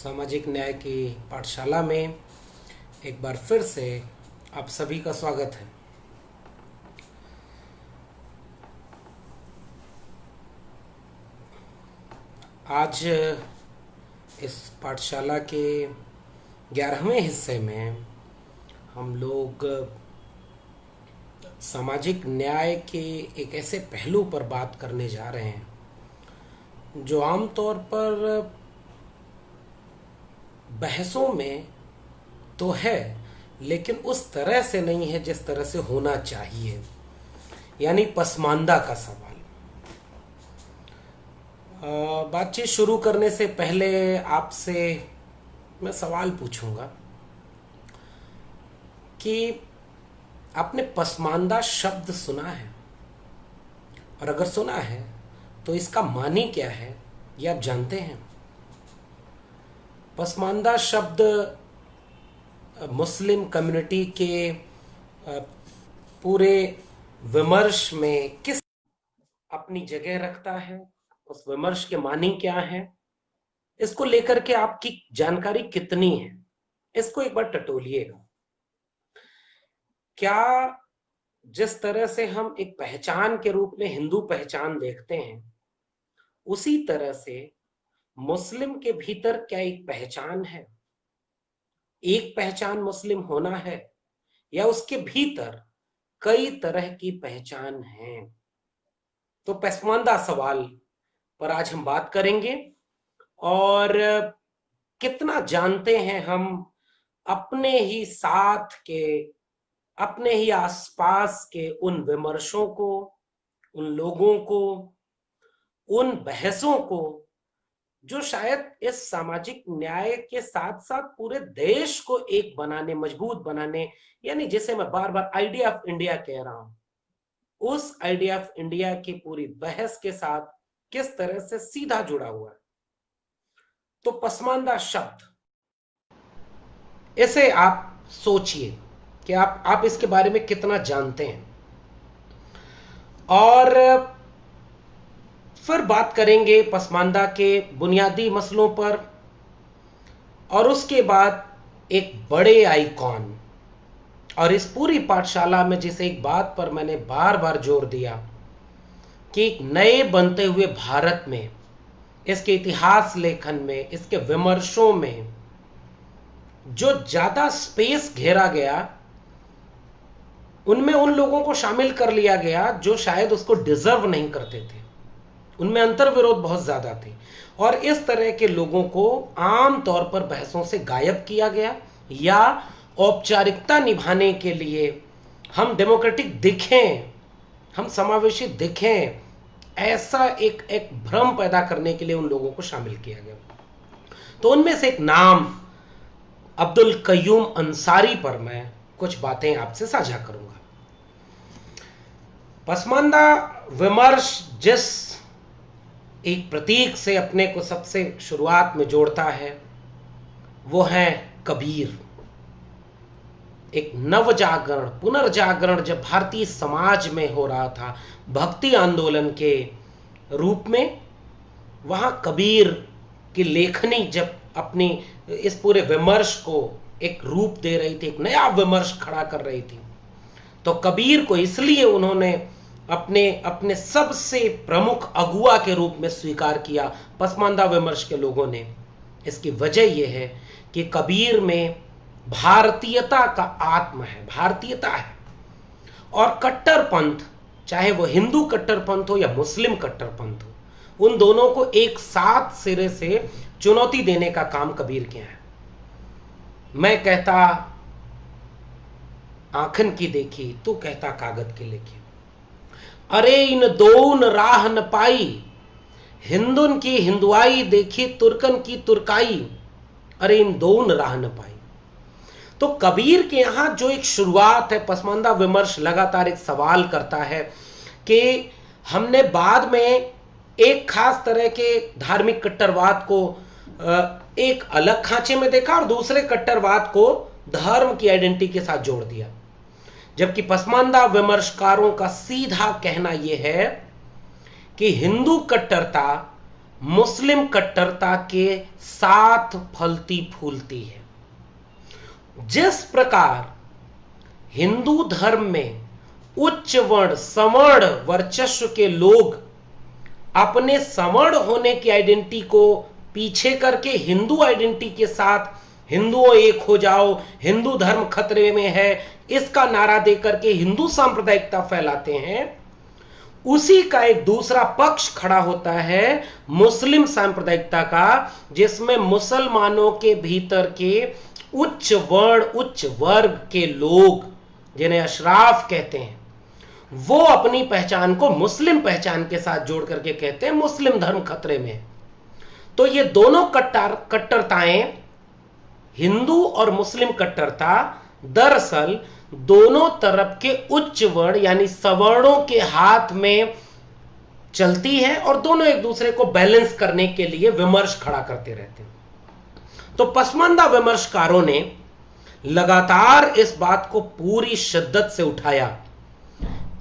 सामाजिक न्याय की पाठशाला में एक बार फिर से आप सभी का स्वागत है। आज इस पाठशाला के 11वें हिस्से में हम लोग सामाजिक न्याय के एक ऐसे पहलू पर बात करने जा रहे हैं जो आमतौर पर बहसों में तो है, लेकिन उस तरह से नहीं है जिस तरह से होना चाहिए, यानी पसमानदा का सवाल। बातचीत शुरू करने से पहले आपसे मैं सवाल पूछूंगा कि आपने पसमानदा शब्द सुना है, और अगर सुना है तो इसका मानी क्या है ये आप जानते हैं? पसमानदा शब्द मुस्लिम कम्युनिटी के पूरे विमर्श में किस अपनी जगह रखता है, उस विमर्श के मानी क्या है, इसको लेकर के आपकी जानकारी कितनी है, इसको एक बार टटोलिएगा। क्या जिस तरह से हम एक पहचान के रूप में हिंदू पहचान देखते हैं, उसी तरह से मुस्लिम के भीतर क्या एक पहचान है? एक पहचान मुस्लिम होना है या उसके भीतर कई तरह की पहचान है? तो पसमानदा सवाल पर आज हम बात करेंगे, और कितना जानते हैं हम अपने ही साथ के, अपने ही आसपास के उन विमर्शों को, उन लोगों को, उन बहसों को जो शायद इस सामाजिक न्याय के साथ साथ पूरे देश को एक बनाने, मजबूत बनाने, यानी जिसे मैं बार बार आइडिया ऑफ इंडिया कह रहा हूं, उस आइडिया ऑफ इंडिया की पूरी बहस के साथ किस तरह से सीधा जुड़ा हुआ है। तो पसमानदा शब्द, इसे आप सोचिए कि आप इसके बारे में कितना जानते हैं, और फिर बात करेंगे पसमानदा के बुनियादी मसलों पर, और उसके बाद एक बड़े आइकॉन। और इस पूरी पाठशाला में जिस एक बात पर मैंने बार बार जोर दिया कि एक नए बनते हुए भारत में, इसके इतिहास लेखन में, इसके विमर्शों में जो ज्यादा स्पेस घेरा गया, उनमें उन लोगों को शामिल कर लिया गया जो शायद उसको डिजर्व नहीं करते थे। उनमें अंतर्विरोध बहुत ज्यादा थे, और इस तरह के लोगों को आम तौर पर बहसों से गायब किया गया, या औपचारिकता निभाने के लिए हम डेमोक्रेटिक दिखें, हम समावेशी दिखें, ऐसा एक भ्रम पैदा करने के लिए उन लोगों को शामिल किया गया। तो उनमें से एक नाम अब्दुल कय्यूम अंसारी पर मैं कुछ बातें आपसे साझा करूंगा। पसमानदा विमर्श जिस एक प्रतीक से अपने को सबसे शुरुआत में जोड़ता है, वो है कबीर। एक नवजागरण, पुनर्जागरण जब भारतीय समाज में हो रहा था भक्ति आंदोलन के रूप में, वहां कबीर की लेखनी जब अपनी इस पूरे विमर्श को एक रूप दे रही थी, एक नया विमर्श खड़ा कर रही थी, तो कबीर को इसलिए उन्होंने अपने सबसे प्रमुख अगुआ के रूप में स्वीकार किया पसमानदा विमर्श के लोगों ने। इसकी वजह यह है कि कबीर में भारतीयता का आत्मा है, भारतीयता है, और कट्टरपंथ, चाहे वो हिंदू कट्टरपंथ हो या मुस्लिम कट्टरपंथ हो, उन दोनों को एक साथ सिरे से चुनौती देने का काम कबीर किया है। मैं कहता आंखन की देखी, तू कहता कागज की लिखी, अरे इन दोन राह न पाई, हिंदुन की हिंदुआई देखी, तुर्कन की तुर्काई, अरे इन दोन राह न पाई। तो कबीर के यहां जो एक शुरुआत है, पसमानदा विमर्श लगातार एक सवाल करता है कि हमने बाद में एक खास तरह के धार्मिक कट्टरवाद को एक अलग खांचे में देखा, और दूसरे कट्टरवाद को धर्म की आइडेंटिटी के साथ जोड़ दिया, जबकि पसमानदा विमर्शकारों का सीधा कहना यह है कि हिंदू कट्टरता मुस्लिम कट्टरता के साथ फलती फूलती है। जिस प्रकार हिंदू धर्म में उच्च वर्ण सवर्ण वर्चस्व के लोग अपने सवर्ण होने की आइडेंटिटी को पीछे करके हिंदू आइडेंटिटी के साथ हिंदुओं एक हो जाओ, हिंदू धर्म खतरे में है, इसका नारा देकर के हिंदू सांप्रदायिकता फैलाते हैं, उसी का एक दूसरा पक्ष खड़ा होता है मुस्लिम सांप्रदायिकता का, जिसमें मुसलमानों के भीतर के उच्च वर्ण उच्च वर्ग के लोग जिन्हें अशराफ कहते हैं, वो अपनी पहचान को मुस्लिम पहचान के साथ जोड़ करके कहते हैं मुस्लिम धर्म खतरे में। तो ये दोनों कट्टरताएं, हिंदू और मुस्लिम कट्टरता, दरअसल दोनों तरफ के उच्च वर्ण यानी सवर्णों के हाथ में चलती है और दोनों एक दूसरे को बैलेंस करने के लिए विमर्श खड़ा करते रहते हैं। तो पसमानदा विमर्शकारों ने लगातार इस बात को पूरी शिद्दत से उठाया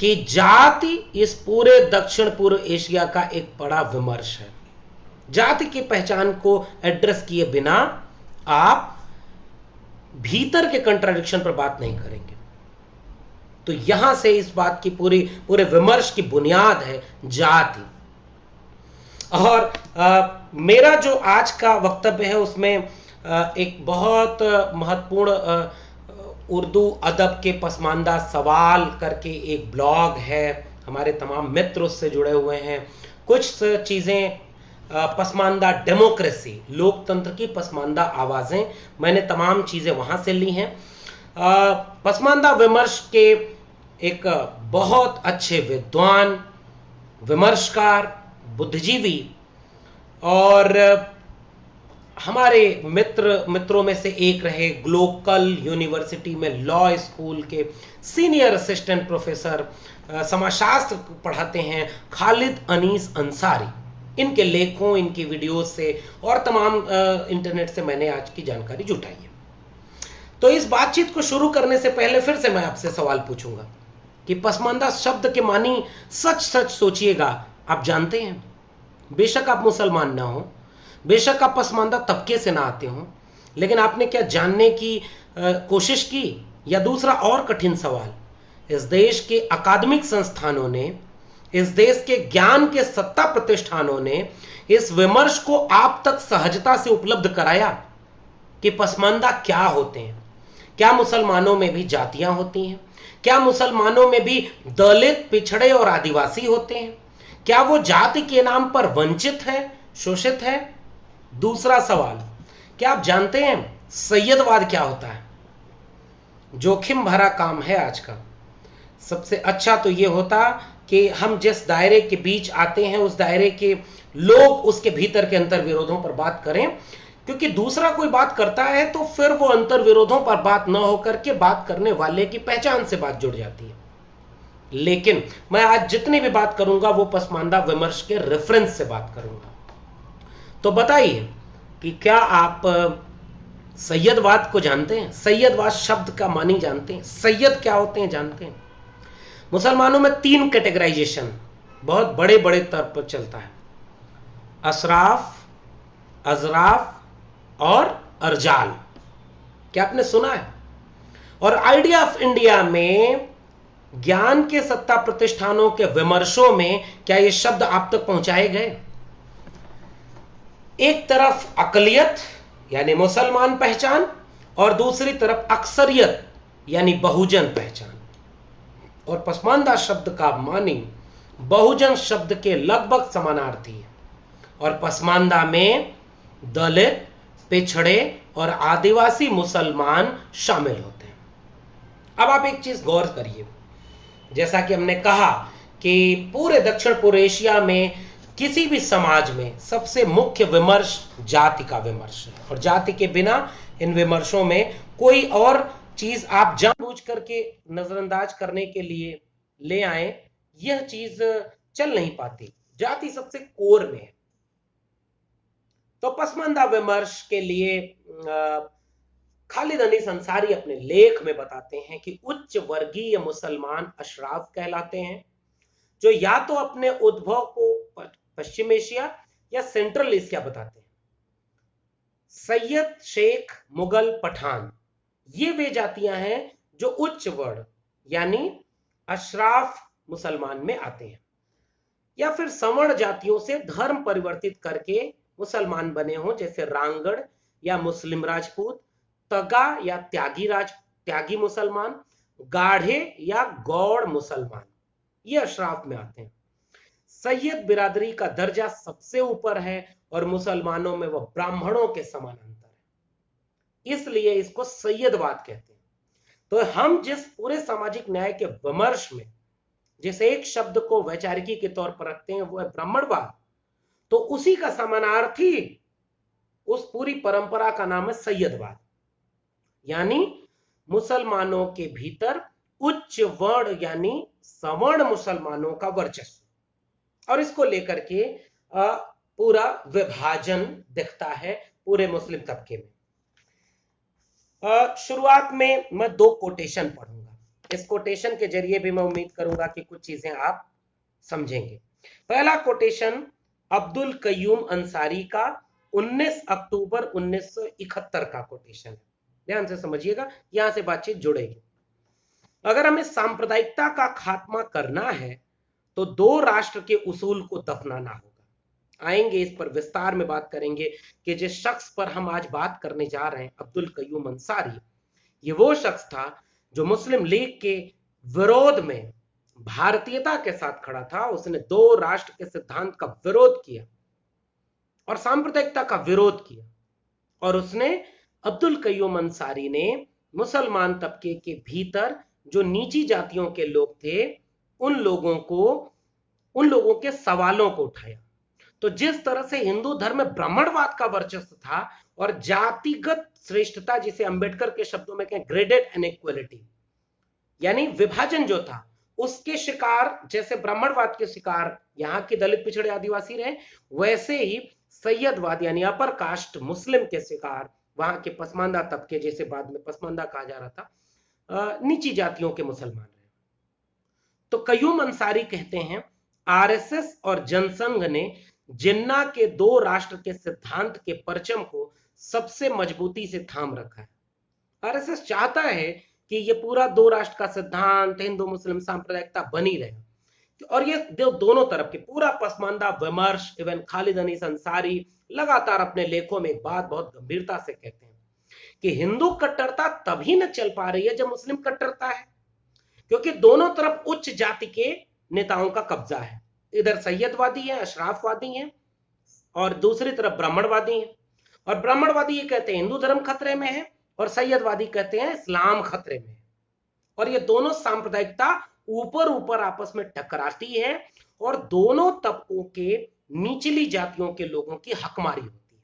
कि जाति इस पूरे दक्षिण पूर्व एशिया का एक बड़ा विमर्श है। जाति की पहचान को एड्रेस किए बिना आप भीतर के कंट्राडिक्शन पर बात नहीं करेंगे। तो यहां से इस बात की पूरे विमर्श की बुनियाद है जाति। और मेरा जो आज का वक्तव्य है उसमें एक बहुत महत्वपूर्ण उर्दू अदब के पसमानदा सवाल करके एक ब्लॉग है, हमारे तमाम मित्र उससे जुड़े हुए हैं। कुछ चीजें पसमानदा डेमोक्रेसी, लोकतंत्र की पसमानदा आवाजें, मैंने तमाम चीजें वहां से ली हैं। पसमानदा विमर्श के एक बहुत अच्छे विद्वान, विमर्शकार, बुद्धिजीवी और हमारे मित्रों में से एक रहे, ग्लोकल यूनिवर्सिटी में लॉ स्कूल के सीनियर असिस्टेंट प्रोफेसर, समाजशास्त्र पढ़ाते हैं, खालिद अनीस अंसारी। इनके लेखों, इनकी वीडियोस से और तमाम इंटरनेट से मैंने आज की जानकारी जुटाई है। तो इस बातचीत को शुरू करने से पहले फिर से मैं आपसे सवाल पूछूंगा कि पसमानदा शब्द के मानी सच सच सोचिएगा, आप जानते हैं? बेशक आप मुसलमान ना हो, बेशक आप पसमानदा तबके से ना आते हो, लेकिन आपने क्या जानने की कोशिश की? या दूसरा और कठिन सवाल, इस देश के अकादमिक संस्थानों ने, इस देश के ज्ञान के सत्ता प्रतिष्ठानों ने इस विमर्श को आप तक सहजता से उपलब्ध कराया कि पसमानदा क्या होते हैं? क्या मुसलमानों में भी जातियां होती हैं? क्या मुसलमानों में भी दलित, पिछड़े और आदिवासी होते हैं? क्या वो जाति के नाम पर वंचित है, शोषित है? दूसरा सवाल, क्या आप जानते हैं सैयदवाद क्या होता है? जोखिम भरा काम है आज का। सबसे अच्छा तो यह होता कि हम जिस दायरे के बीच आते हैं उस दायरे के लोग उसके भीतर के अंतर विरोधों पर बात करें, क्योंकि दूसरा कोई बात करता है तो फिर वो अंतर विरोधों पर बात न होकर के बात करने वाले की पहचान से बात जुड़ जाती है। लेकिन मैं आज जितनी भी बात करूंगा वो पसमानदा विमर्श के रेफरेंस से बात करूंगा। तो बताइए कि क्या आप सैयदवाद को जानते हैं? सैयदवाद शब्द का मानी जानते हैं? सैयद क्या होते हैं जानते हैं? मुसलमानों में 3 कैटेगराइजेशन बहुत बड़े बड़े स्तर पर चलता है, अशराफ, अजराफ और अरजाल। क्या आपने सुना है? और आइडिया ऑफ इंडिया में ज्ञान के सत्ता प्रतिष्ठानों के विमर्शों में क्या ये शब्द आप तक पहुंचाए गए? एक तरफ अकलियत यानी मुसलमान पहचान और दूसरी तरफ अक्सरियत यानी बहुजन पहचान। और पसमानदा शब्द का मानी बहुजन शब्द के लगभग समानार्थी है और पसमानदा में दलित, पिछड़े और आदिवासी मुसलमान शामिल होते हैं। अब आप एक चीज गौर करिए, जैसा कि हमने कहा कि पूरे दक्षिण पूर्व एशिया में किसी भी समाज में सबसे मुख्य विमर्श जाति का विमर्श है, और जाति के बिना इन विमर्शों में कोई और चीज आप जानबूझ करके नजरअंदाज करने के लिए ले आए, यह चीज चल नहीं पाती। जाति सबसे कोर में है। तो पसमानदा विमर्श के लिए खालिद अनीस अंसारी अपने लेख में बताते हैं कि उच्च वर्गीय मुसलमान अशराफ कहलाते हैं, जो या तो अपने उद्भव को पश्चिम एशिया या सेंट्रल एशिया बताते हैं। सैयद, शेख, मुगल, पठान, ये वे जातियां हैं जो उच्च वर्ण यानी अशराफ मुसलमान में आते हैं, या फिर सवर्ण जातियों से धर्म परिवर्तित करके मुसलमान बने हों, जैसे रांगड़ या मुस्लिम राजपूत, तगा या त्यागी मुसलमान, गाढ़े या गौड़ मुसलमान, ये अशराफ में आते हैं। सैयद बिरादरी का दर्जा सबसे ऊपर है और मुसलमानों में वह ब्राह्मणों के समानांतर है, इसलिए इसको सैयदवाद कहते हैं। तो हम जिस पूरे सामाजिक न्याय के विमर्श में जिस एक शब्द को वैचारिकी के तौर पर रखते हैं वो है ब्राह्मणवाद, तो उसी का समानार्थी उस पूरी परंपरा का नाम है सैयदवाद, यानी मुसलमानों के भीतर उच्च वर्ण यानी सवर्ण मुसलमानों का वर्चस्व, और इसको लेकर के पूरा विभाजन दिखता है पूरे मुस्लिम तबके में। शुरुआत में मैं 2 कोटेशन पढ़ूंगा, इस कोटेशन के जरिए भी मैं उम्मीद करूंगा कि कुछ चीजें आप समझेंगे। पहला कोटेशन अब्दुल कय्यूम अंसारी का 19 अक्टूबर 1971 का कोटेशन है, ध्यान से समझिएगा, यहां से बातचीत जुड़ेगी। अगर हमें सांप्रदायिकता का खात्मा करना है तो 2 राष्ट्र के उसूल को दफनाना होगा। आएंगे इस पर विस्तार में बात करेंगे कि जिस शख्स पर हम आज बात करने जा रहे हैं, अब्दुल कय्यूम अंसारी, ये वो शख्स था जो मुस्लिम लीग के विरोध में भारतीयता के साथ खड़ा था। उसने 2 राष्ट्र के सिद्धांत का विरोध किया और सांप्रदायिकता का विरोध किया, और उसने अब्दुल कय्यूम अंसारी ने मुसलमान तबके के भीतर जो नीची जातियों के लोग थे उन लोगों के सवालों को उठाया। तो जिस तरह से हिंदू धर्म में ब्राह्मणवाद का वर्चस्व था और जातिगत श्रेष्ठता, जिसे अंबेडकर के शब्दों में कहें ग्रेडेड इनइक्वालिटी, यानी विभाजन जो था, उसके शिकार जैसे ब्राह्मणवाद के शिकार यहां के दलित पिछड़े आदिवासी रहे, वैसे ही सैयदवाद यानी अपर कास्ट मुस्लिम के शिकार वहां के पसमानदा तबके, जैसे बाद में पसमानदा कहा जा रहा था, नीची जातियों के मुसलमान रहे। तो कय्यूम अंसारी कहते हैं आरएसएस और जनसंघ ने जिन्ना के 2 राष्ट्र के सिद्धांत के परचम को सबसे मजबूती से थाम रखा है। आरएसएस चाहता है कि ये पूरा 2 राष्ट्र का सिद्धांत हिंदू मुस्लिम सांप्रदायिकता बनी रहे, और ये दोनों तरफ के पूरा पसमानदा विमर्श, इवन खालिद अनीस अंसारी लगातार अपने लेखों में एक बात बहुत गंभीरता से कहते हैं कि हिंदू कट्टरता तभी न चल पा रही है जब मुस्लिम कट्टरता है, क्योंकि दोनों तरफ उच्च जाति के नेताओं का कब्जा है। इधर सैयदवादी है, अशराफवादी हैं, और दूसरी तरफ ब्राह्मणवादी हैं। और ब्राह्मणवादी ये कहते हैं हिंदू धर्म खतरे में है, और सैयदवादी कहते हैं इस्लाम खतरे में है। और ये दोनों सांप्रदायिकता ऊपर ऊपर आपस में टकराती है और दोनों तबकों के निचली जातियों के लोगों की हकमारी होती है।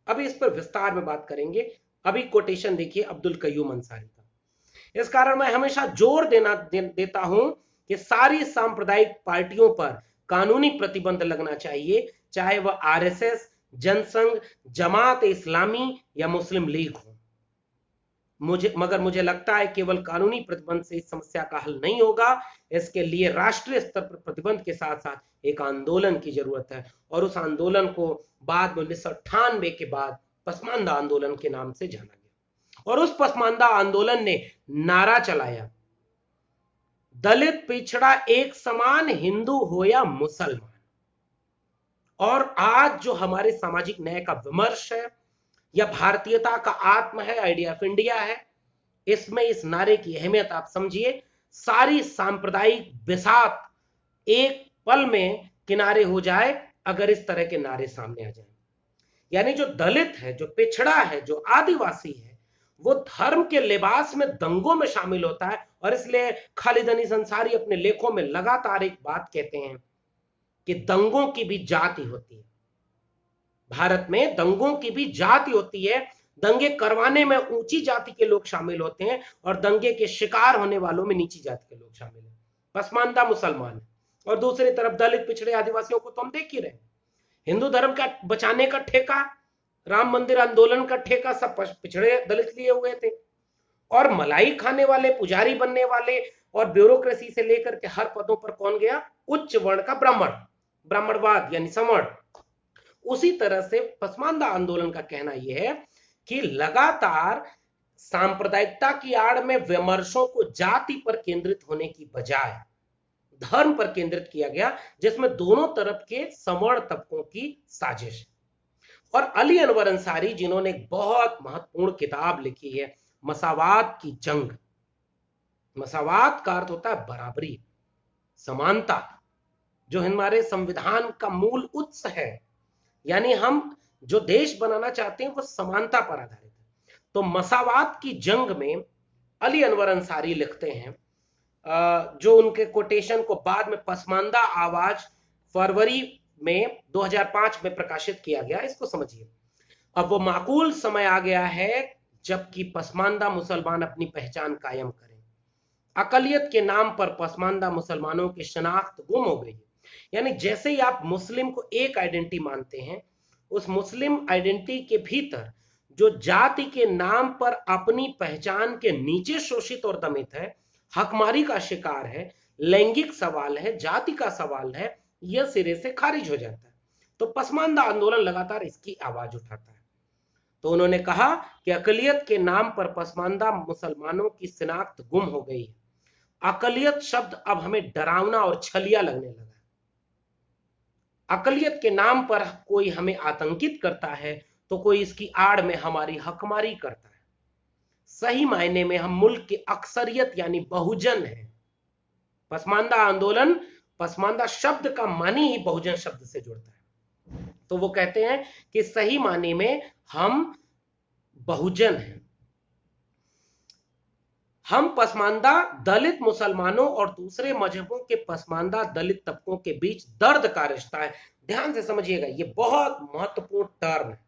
अभी इस पर विस्तार में बात करेंगे। अभी कोटेशन देखिए अब्दुल कय्यूम अंसारी का। इस कारण मैं हमेशा जोर देता हूं कि सारी सांप्रदायिक पार्टियों पर कानूनी प्रतिबंध लगना चाहिए, चाहे वह आरएसएस, जनसंघ, जमात इस्लामी या मुस्लिम लीग हो। मगर मुझे लगता है केवल कानूनी प्रतिबंध से इस समस्या का हल नहीं होगा। इसके लिए राष्ट्रीय स्तर पर प्रतिबंध के साथ साथ एक आंदोलन की जरूरत है, और उस आंदोलन को बाद में 1998 के बाद पसमानदा आंदोलन के नाम से जाना गया। और उस पसमानदा आंदोलन ने नारा चलाया, दलित पिछड़ा एक समान, हिंदू हो या मुसलमान। और आज जो हमारे सामाजिक न्याय का विमर्श है या भारतीयता का आत्म है, आइडिया ऑफ इंडिया है, इसमें इस नारे की अहमियत आप समझिए। सारी सांप्रदायिक बिसात एक पल में किनारे हो जाए अगर इस तरह के नारे सामने आ जाए। यानी जो दलित है, जो पिछड़ा है, जो आदिवासी है, वो धर्म के लिबास में दंगों में शामिल होता है। और इसलिए खालिद अनीस अंसारी अपने लेखों में लगातार एक बात कहते हैं कि दंगों की भी जाति होती है। भारत में दंगों की भी जाति होती है। दंगे करवाने में ऊंची जाति के लोग शामिल होते हैं और दंगे के शिकार होने वालों में नीची जाति के लोग शामिल हैं। पसमानदा मुसलमान है और दूसरी तरफ दलित पिछड़े आदिवासियों को तो हम देख ही रहे। हिंदू धर्म का बचाने का ठेका, राम मंदिर आंदोलन का ठेका सब पिछड़े दलित लिए हुए थे। और मलाई खाने वाले, पुजारी बनने वाले और ब्यूरोक्रेसी से लेकर के हर पदों पर कौन गया? उच्च वर्ण का ब्राह्मणवाद यानी सवर्ण। उसी तरह से पसमानदा आंदोलन का कहना यह है कि लगातार सांप्रदायिकता की आड़ में विमर्शों को जाति पर केंद्रित होने की बजाय धर्म पर केंद्रित किया गया, जिसमें दोनों तरफ के सवर्ण तबकों की साजिश। और अली अनवर अंसारी, जिन्होंने एक बहुत महत्वपूर्ण किताब लिखी है मसावात की जंग। मसावात का अर्थ होता है बराबरी, समानता, जो हमारे संविधान का मूल उत्स है। यानी हम जो देश बनाना चाहते हैं वो समानता पर आधारित है। तो मसावात की जंग में अली अनवर अंसारी लिखते हैं, जो उनके कोटेशन को बाद में पसमानदा आवाज फरवरी में 2005 में प्रकाशित किया गया। इसको समझिए, अब वो माकूल समय आ गया है जबकि पसमानदा मुसलमान अपनी पहचान कायम करें। अकलियत के नाम पर पसमानदा मुसलमानों की शनाख्त गुम हो गई। यानी जैसे ही आप मुस्लिम को एक आइडेंटिटी मानते हैं, उस मुस्लिम आइडेंटिटी के भीतर जो जाति के नाम पर अपनी पहचान के नीचे शोषित और दमित है, हकमारी का शिकार है, लैंगिक सवाल है, जाति का सवाल है, यह सिरे से खारिज हो जाता है। तो पसमानदा आंदोलन लगातार इसकी आवाज उठाता है। तो उन्होंने कहा कि अकलियत के नाम पर पसमानदा मुसलमानों की शिनाख्त गुम हो गई है। अकलियत शब्द अब हमें डरावना और छलिया लगने लगा। अकलियत के नाम पर कोई हमें आतंकित करता है तो कोई इसकी आड़ में हमारी हकमारी करता है। सही मायने में हम मुल्क की अक्सरियत यानी बहुजन है। पसमानदा आंदोलन, पसमानदा शब्द का मानी ही बहुजन शब्द से जुड़ता है। तो वो कहते हैं कि सही माने में हम बहुजन हैं। हम पसमानदा दलित मुसलमानों और दूसरे मजहबों के पसमानदा दलित तबकों के बीच दर्द का रिश्ता है। ध्यान से समझिएगा, ये बहुत महत्वपूर्ण टर्म है,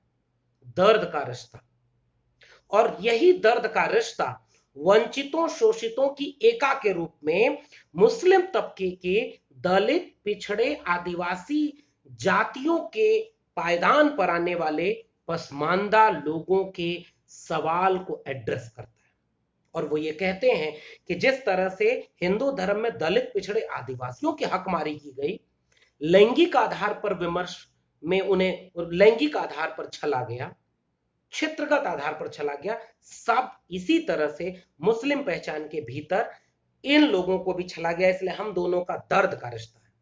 दर्द का रिश्ता। और यही दर्द का रिश्ता वंचितों शोषितों की एका के रूप में मुस्लिम तबके के दलित, पिछड़े, आदिवासी जातियों के पायदान पर आने वाले पसमानदा लोगों के सवाल को एड्रेस करता है। और वो ये कहते हैं कि जिस तरह से हिंदू धर्म में दलित, पिछड़े, आदिवासियों की हकमारी की गई, लैंगिक आधार पर विमर्श में उन्हें लैंगिक आधार पर छला गया, क्षेत्रगत आधार पर छला गया, सब इसी तरह से मुस्लिम पहचान के भीतर इन लोगों को भी छला गया। इसलिए हम दोनों का दर्द का रिश्ता है।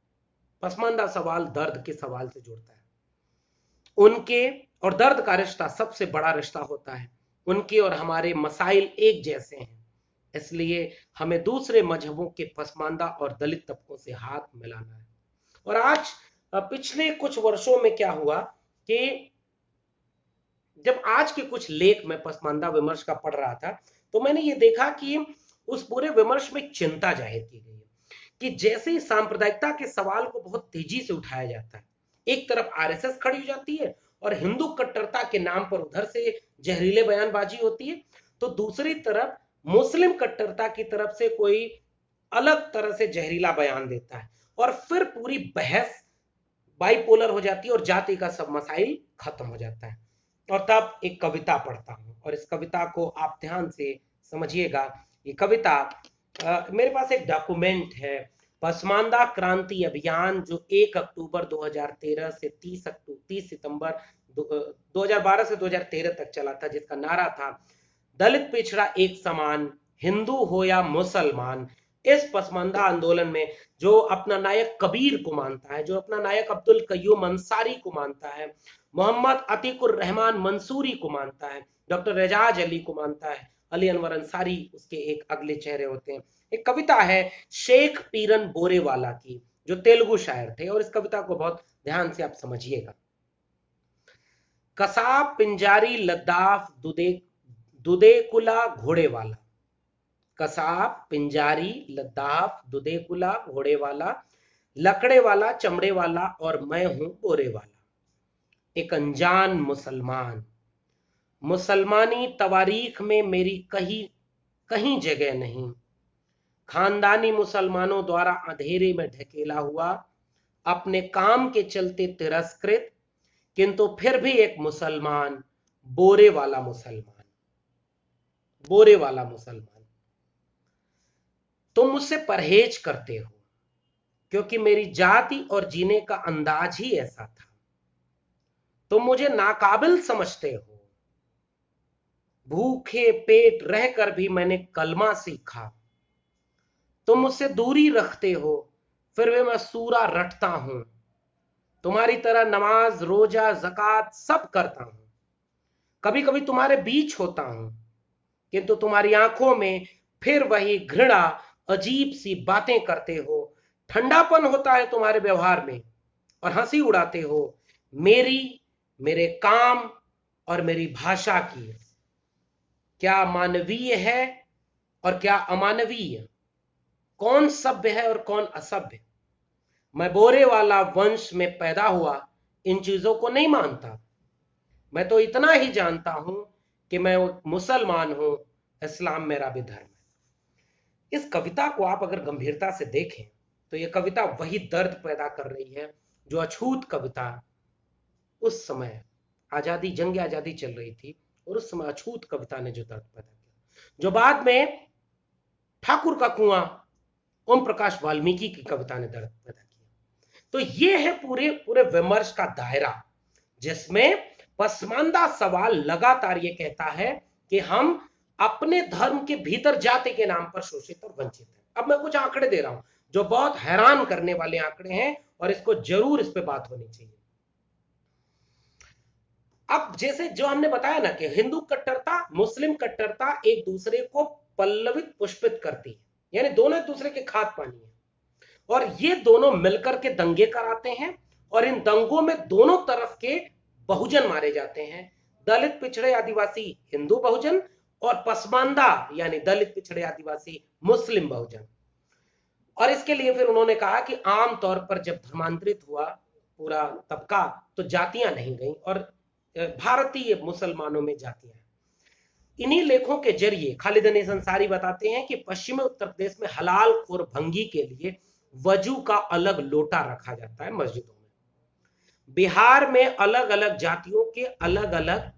पसमानदा सवाल दर्द के सवाल से जुड़ता है। उनके और दर्द का रिश्ता सबसे बड़ा रिश्ता होता है। उनके और हमारे मसाइल एक जैसे हैं, इसलिए हमें दूसरे मजहबों के पसमानदा और दलित तबकों से हाथ मिलाना है। और आज पिछले कुछ वर्षों में क्या हुआ कि जब आज के कुछ लेख में पसमानदा विमर्श का पढ़ रहा था, तो मैंने ये देखा कि उस पूरे विमर्श में चिंता जाहिर की गई है कि जैसे ही सांप्रदायिकता के सवाल को बहुत तेजी से उठाया जाता है, एक तरफ आरएसएस खड़ी हो जाती है और हिंदू कट्टरता के नाम पर उधर से जहरीले बयानबाजी होती है, तो दूसरी तरफ मुस्लिम कट्टरता की तरफ से कोई अलग तरह से जहरीला बयान देता है, और फिर पूरी बहस बाइपोलर हो जाती है और जाति का सब मसाइल खत्म हो जाता है। और तब एक कविता पढ़ता हूं, और इस कविता को आप ध्यान से समझिएगा। ये कविता मेरे पास एक डॉक्यूमेंट है, पसमानदा क्रांति अभियान, जो 1 अक्टूबर 2013 से 30 सितंबर 2012 से 2013 तक चला था, जिसका नारा था दलित पिछड़ा एक समान, हिंदू हो या मुसलमान। इस पसमानदा आंदोलन में जो अपना नायक कबीर को मानता है, जो अपना नायक अब्दुल कय्यूम अंसारी को मानता है, मोहम्मद अतीकुर रहमान मंसूरी को मानता है, डॉक्टर एजाज अली को मानता है, अली अनवर अंसारी उसके एक अगले चेहरे होते हैं। एक कविता है शेख पीरन बोरेवाला की, जो तेलुगु शायर थे, और इस कविता को बहुत ध्यान से आप समझिएगा। कसाब पिंजारी लद्दाफ दुदेकुला घोड़े वाला, कसाब पिंजारी लद्दाफ दुदेकुला घोड़े वाला, लकड़े वाला चमड़े वाला और मैं हूं बोरे वाला। एक अनजान मुसलमान, मुसलमानी तवारीख में मेरी कहीं कहीं जगह नहीं, खानदानी मुसलमानों द्वारा अंधेरे में ढकेला हुआ, अपने काम के चलते तिरस्कृत, किंतु फिर भी एक मुसलमान, बोरे वाला मुसलमान, बोरे वाला मुसलमान। तुम मुझसे परहेज करते हो क्योंकि मेरी जाति और जीने का अंदाज ही ऐसा था। तुम मुझे नाकाबिल समझते हो, भूखे पेट रहकर भी मैंने कलमा सीखा, तुम मुझसे दूरी रखते हो फिर भी मैं सूरा रटता हूं, तुम्हारी तरह नमाज रोजा जक़ात सब करता हूं, कभी कभी तुम्हारे बीच होता हूं, किंतु तुम्हारी आंखों में फिर वही घृणा, अजीब सी बातें करते हो, ठंडापन होता है तुम्हारे व्यवहार में और हंसी उड़ाते हो मेरी, मेरे काम और मेरी भाषा की। क्या मानवीय है और क्या अमानवीय, कौन सभ्य है और कौन असभ्य। मैं बोरे वाला वंश में पैदा हुआ, इन चीजों को नहीं मानता। मैं तो इतना ही जानता हूं कि मैं मुसलमान हूं, इस्लाम मेरा भी धर्म है। इस कविता को आप अगर गंभीरता से देखें तो यह कविता वही दर्द पैदा कर रही है जो अछूत कविता उस समय आजादी, जंग आजादी चल रही थी और उस समय अछूत कविता ने जो दर्द पैदा किया, जो बाद में ठाकुर का कुआं ओम प्रकाश वाल्मीकि की कविता ने दर्द पैदा किया। तो ये है पूरे पूरे विमर्श का दायरा, जिसमें पसमानदा सवाल लगातार ये कहता है कि हम अपने धर्म के भीतर जाति के नाम पर शोषित और वंचित हैं। अब मैं कुछ आंकड़े दे रहा हूं जो बहुत हैरान करने वाले आंकड़े हैं और इसको जरूर इस पे बात होनी चाहिए। अब जैसे जो हमने बताया ना कि हिंदू कट्टरता मुस्लिम कट्टरता एक दूसरे को पल्लवित पुष्पित करती है, यानी दोनों एक दूसरे के खाद पानी है, और ये दोनों मिलकर के दंगे कराते हैं और इन दंगों में दोनों तरफ के बहुजन मारे जाते हैं, दलित पिछड़े आदिवासी हिंदू बहुजन और पसमानदा यानी दलित पिछड़े आदिवासी मुस्लिम बहुजन। और इसके लिए फिर उन्होंने कहा कि आमतौर पर जब धर्मांतरित हुआ पूरा तबका तो जातियां नहीं गई और भारतीय मुसलमानों में जातियां। इन्हीं लेखों के जरिए खालिद अनीस अंसारी बताते हैं कि पश्चिमी उत्तर प्रदेश में हलाल खोर भंगी के लिए वजू का अलग लोटा रखा जाता है मस्जिदों में। बिहार में अलग अलग जातियों के अलग अलग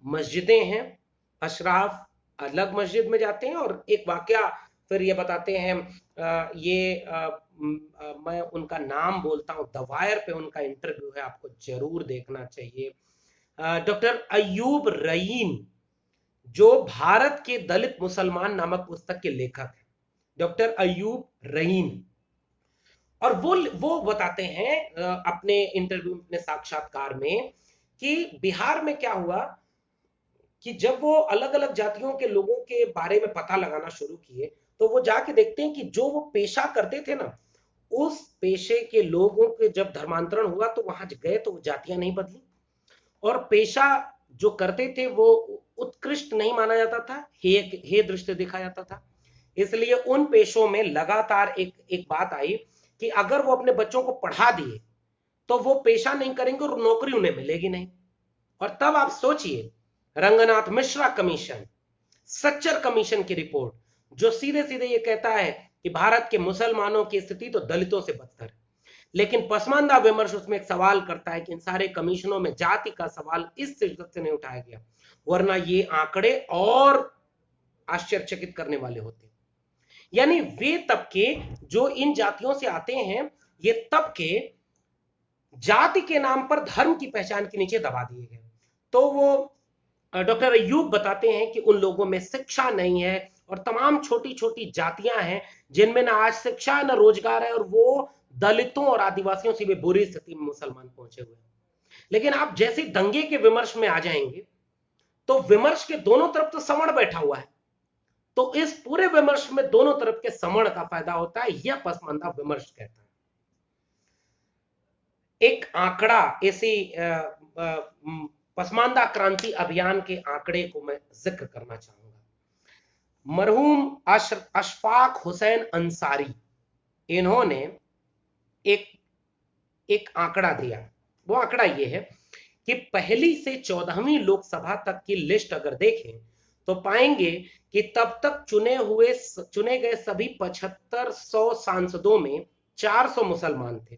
मस्जिदें हैं, अशराफ अलग मस्जिद में जाते हैं। और एक वाकया फिर ये बताते हैं, मैं उनका नाम बोलता हूं, द वायर पे उनका इंटरव्यू है, आपको जरूर देखना चाहिए। डॉक्टर अयूब रईन जो भारत के दलित मुसलमान नामक पुस्तक के लेखक हैं, डॉक्टर अयूब रईन, और वो बताते हैं अपने इंटरव्यू, अपने साक्षात्कार में कि बिहार में क्या हुआ कि जब वो अलग अलग जातियों के लोगों के बारे में पता लगाना शुरू किए तो वो जाके देखते हैं कि जो वो पेशा करते थे ना, उस पेशे के लोगों के जब धर्मांतरण हुआ तो वहां गए तो वो जातियां नहीं बदली, और पेशा जो करते थे वो उत्कृष्ट नहीं माना जाता था, हे दृष्टि देखा जाता था। इसलिए उन पेशों में लगातार एक बात आई कि अगर वो अपने बच्चों को पढ़ा दिए तो वो पेशा नहीं करेंगे और नौकरी उन्हें मिलेगी नहीं। और तब आप सोचिए रंगनाथ मिश्रा कमीशन, सच्चर कमीशन की रिपोर्ट जो सीधे सीधे ये कहता है कि भारत के मुसलमानों की स्थिति तो दलितों से बदतर है, लेकिन पसमानदा विमर्श उसमें एक सवाल करता है कि इन सारे कमीशनों में जाति का सवाल इस शिद्दत से नहीं उठाया गया, वरना ये आंकड़े और आश्चर्यचकित करने वाले होते। यानी वे तबके जो इन जातियों से आते हैं, ये तबके जाति के नाम पर धर्म की पहचान के नीचे दबा दिए गए। तो वो डॉक्टर अयूब बताते हैं कि उन लोगों में शिक्षा नहीं है और तमाम छोटी छोटी जातियां हैं जिनमें ना आज शिक्षा ना रोजगार है, और वो दलितों और आदिवासियों से भी बुरी स्थिति में मुसलमान पहुंचे हुए हैं। लेकिन आप जैसे दंगे के विमर्श में आ जाएंगे तो विमर्श के दोनों तरफ तो समण बैठा हुआ है, तो इस पूरे विमर्श में दोनों तरफ के समण का फायदा होता है, यह पसमानदा विमर्श कहता है। एक आंकड़ा ऐसी पसमानदा क्रांति अभियान के आंकड़े को मैं जिक्र करना चाहूंगा। मरहूम अशफाक हुसैन अंसारी, इन्होंने एक आंकड़ा दिया। वो आंकड़ा ये है कि पहली से 14वीं लोकसभा तक की लिस्ट अगर देखें तो पाएंगे कि तब तक चुने गए सभी 7500 सांसदों में 400 मुसलमान थे।